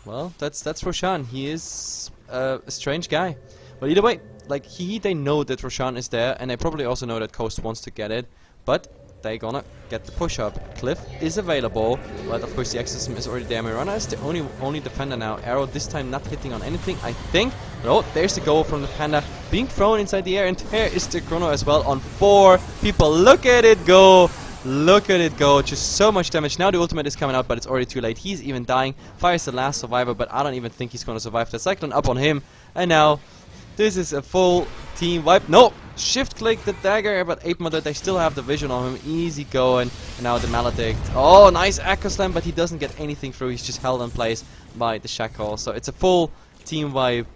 Well, that's Roshan. He is a strange guy. But either way, like, they know that Roshan is there, and they probably also know that Coast wants to get it. But they're gonna get the push-up. Cliff is available, but of course the Exorcism is already there. Mirana is the only defender now. Arrow this time not hitting on anything, I think. Oh, there's the goal from the Panda being thrown inside the air, and there is the Chrono as well on 4 people. Look at it go! Look at it go, just so much damage. Now the ultimate is coming out, but it's already too late. He's even dying. Fires the last survivor, but I don't even think he's gonna survive. The Cyclone up on him, and now this is a full team wipe. No! Shift click the dagger, but Ape Mother, they still have the vision on him. Easy going. And now the Maledict. Oh, nice Echo Slam, but he doesn't get anything through. He's just held in place by the Shackle. So it's a full team wipe,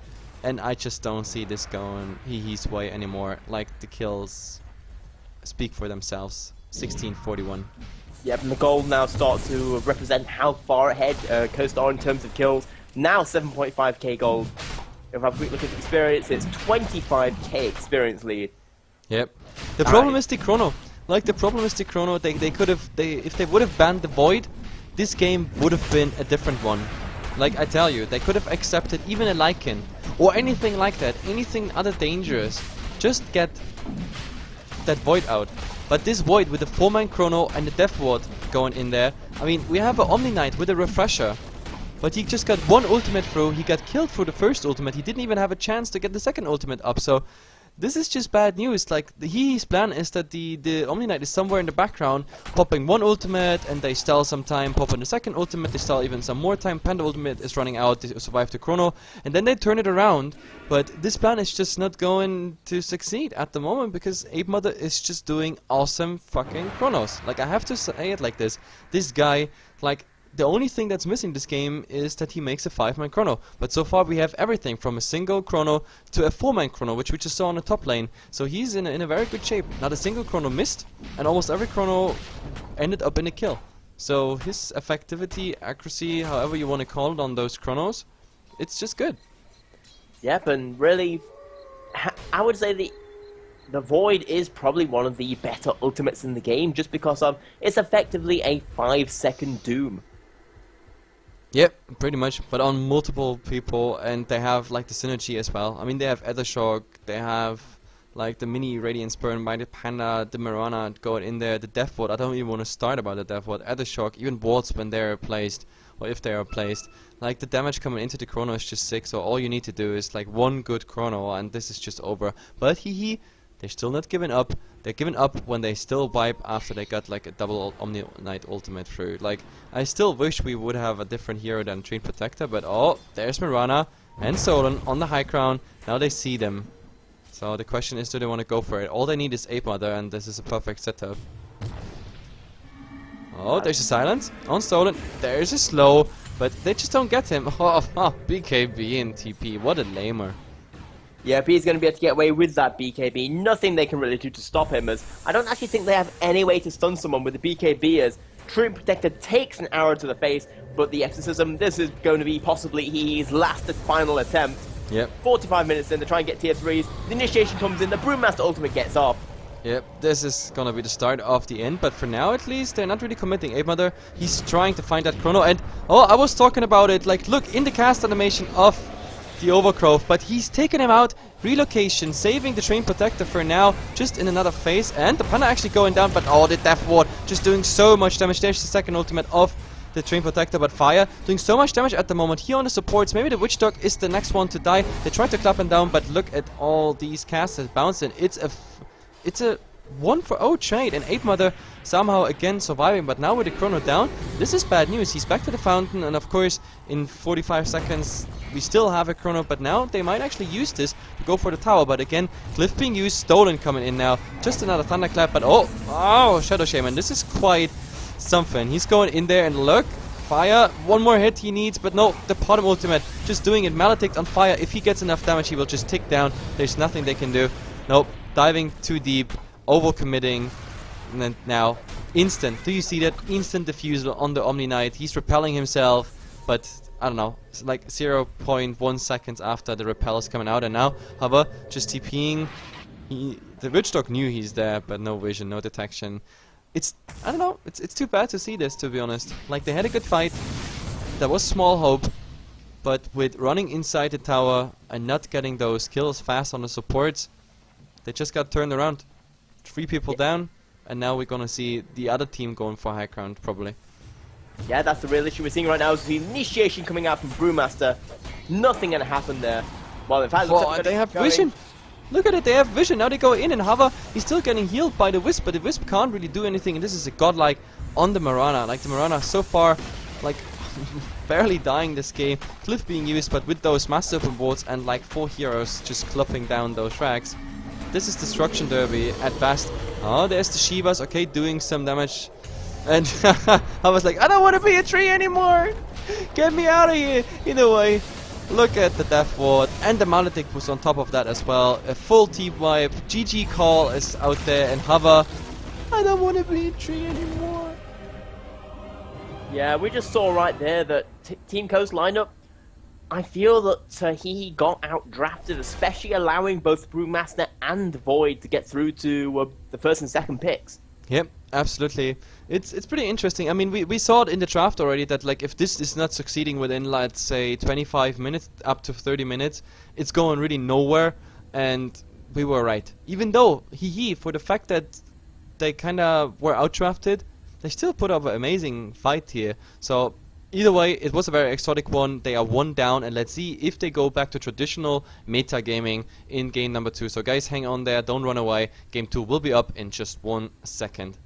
and I just don't see this going HEHE's way anymore. Like, the kills speak for themselves. 16-41. Yep, and the goal now starts to represent how far ahead Coast are in terms of kills. Now 7.5k gold. If I quick look at the experience, it's 25k experience lead. Yep. The problem is the Chrono. Like, the problem is the Chrono. They could have, if they would have banned the Void, this game would have been a different one. Like, I tell you, they could have accepted even a Lycan or anything like that, anything other dangerous. Just get that Void out. But this Void with the 4-man Chrono and the Death Ward going in there, I mean, we have an Omni Knight with a Refresher. But he just got one ultimate through, he got killed through the first ultimate, he didn't even have a chance to get the second ultimate up, so this is just bad news. Like, HEHE's plan is that the Omni Knight is somewhere in the background, popping one ultimate, and they stall some time, popping the second ultimate, they stall even some more time, Panda ultimate is running out, they survive the Chrono, and then they turn it around. But this plan is just not going to succeed at the moment, because Ape Mother is just doing awesome fucking Chronos. Like, I have to say it like this, this guy, like, the only thing that's missing this game is that he makes a 5-man Chrono. But so far we have everything from a single Chrono to a 4-man Chrono, which we just saw on the top lane. So he's in a very good shape. Not a single Chrono missed, and almost every Chrono ended up in a kill. So his effectivity, accuracy, however you want to call it on those Chronos, it's just good. Yep, and really, I would say the Void is probably one of the better ultimates in the game, just because of it's effectively a 5-second Doom. Yep, pretty much, but on multiple people, and they have like the synergy as well. I mean, they have Ethershock, they have like the mini Radiant Spurn by the Panda, the Mirana going in there, the Death Ward. I don't even want to start about the Death Ward. Ethershock, even wards when they're placed, or if they are placed. Like, the damage coming into the Chrono is just sick, so all you need to do is like one good Chrono, and this is just over. But HEHE, they're still not giving up. They're giving up when they still wipe after they got like a double Omni Knight ultimate through. Like, I still wish we would have a different hero than Treant Protector, but oh, there's Mirana and Solon on the high ground. Now they see them. So the question is, do they want to go for it? All they need is Ape Mother, and this is a perfect setup. Oh, there's a silence on Solon. There's a slow, but they just don't get him. Oh, BKB and TP. What a lamer. Yep, he's going to be able to get away with that BKB. Nothing they can really do to stop him, as I don't actually think they have any way to stun someone with the BKB, as Treant Protector takes an arrow to the face, but the Exorcism, this is going to be possibly his last and final attempt. Yep. 45 minutes in, they try and get tier 3s, the initiation comes in, the Brewmaster ultimate gets off. Yep, this is gonna be the start of the end, but for now at least, they're not really committing. Ape Mother, he's trying to find that Chrono, and oh, I was talking about it, like, look, in the cast animation of the overgrowth, but he's taken him out. Relocation, saving the Train Protector for now, just in another phase, and the Panda actually going down, but oh, the Death Ward just doing so much damage. There's the second ultimate of the Train Protector, but Fire doing so much damage at the moment. Here on the supports, maybe the Witch Dog is the next one to die. They try to clap him down, but look at all these casts that bounce in. It's a 1-for-0 trade, and Ape Mother somehow again surviving, but now with the chrono down, this is bad news. He's back to the fountain, and of course in 45 seconds we still have a chrono, but now they might actually use this to go for the tower. But again, Cliff being used, Stolen coming in now, just another Thunderclap, but oh, Shadow Shaman, this is quite something. He's going in there, and look, Fire, one more hit he needs, but no, the bottom ultimate just doing it. Maledict on Fire, if he gets enough damage he will just tick down. There's nothing they can do. Nope, diving too deep, overcommitting, and then now instant. Do you see that? Instant defusal on the Omni Knight. He's repelling himself, but I don't know, it's like 0.1 seconds after the repel is coming out, and now Hover just TPing. The Witch Dog knew he's there, but no vision, no detection. I don't know, it's too bad to see this, to be honest. Like, they had a good fight, there was small hope, but with running inside the tower and not getting those kills fast on the supports, they just got turned around. 3 people down, and now we're gonna see the other team going for high ground, probably. Yeah, that's the real issue we're seeing right now, is the initiation coming out from Brewmaster. Nothing gonna happen there. Well, in fact, oh, they have vision. Look at it, they have vision. Now they go in, and Hover, he's still getting healed by the Wisp, but the Wisp can't really do anything, and this is a godlike on the Marana. Like, the Marana so far, like, barely dying this game. Cliff being used, but with those massive open boards and like 4 heroes just clopping down those tracks. This is Destruction Derby at best. Oh, there's the Shivas, okay, doing some damage. And I was like, I don't want to be a tree anymore! Get me out of here! Either way, look at the Death Ward, and the Maledict was on top of that as well. A full team wipe, GG Call is out there, and Hover, I don't want to be a tree anymore. Yeah, we just saw right there that Team Coast lineup, I feel that he got out-drafted, especially allowing both Brewmaster and Void to get through to the first and second picks. Yep, absolutely. It's pretty interesting. I mean, we saw it in the draft already that, like, if this is not succeeding within, let's say, 25 minutes up to 30 minutes, it's going really nowhere, and we were right. Even though, HEHE, for the fact that they kind of were out-drafted, they still put up an amazing fight here. So, either way, it was a very exotic one. They are 1 down, and let's see if they go back to traditional meta gaming in game number 2. So guys, hang on there, don't run away. Game 2 will be up in just 1 second.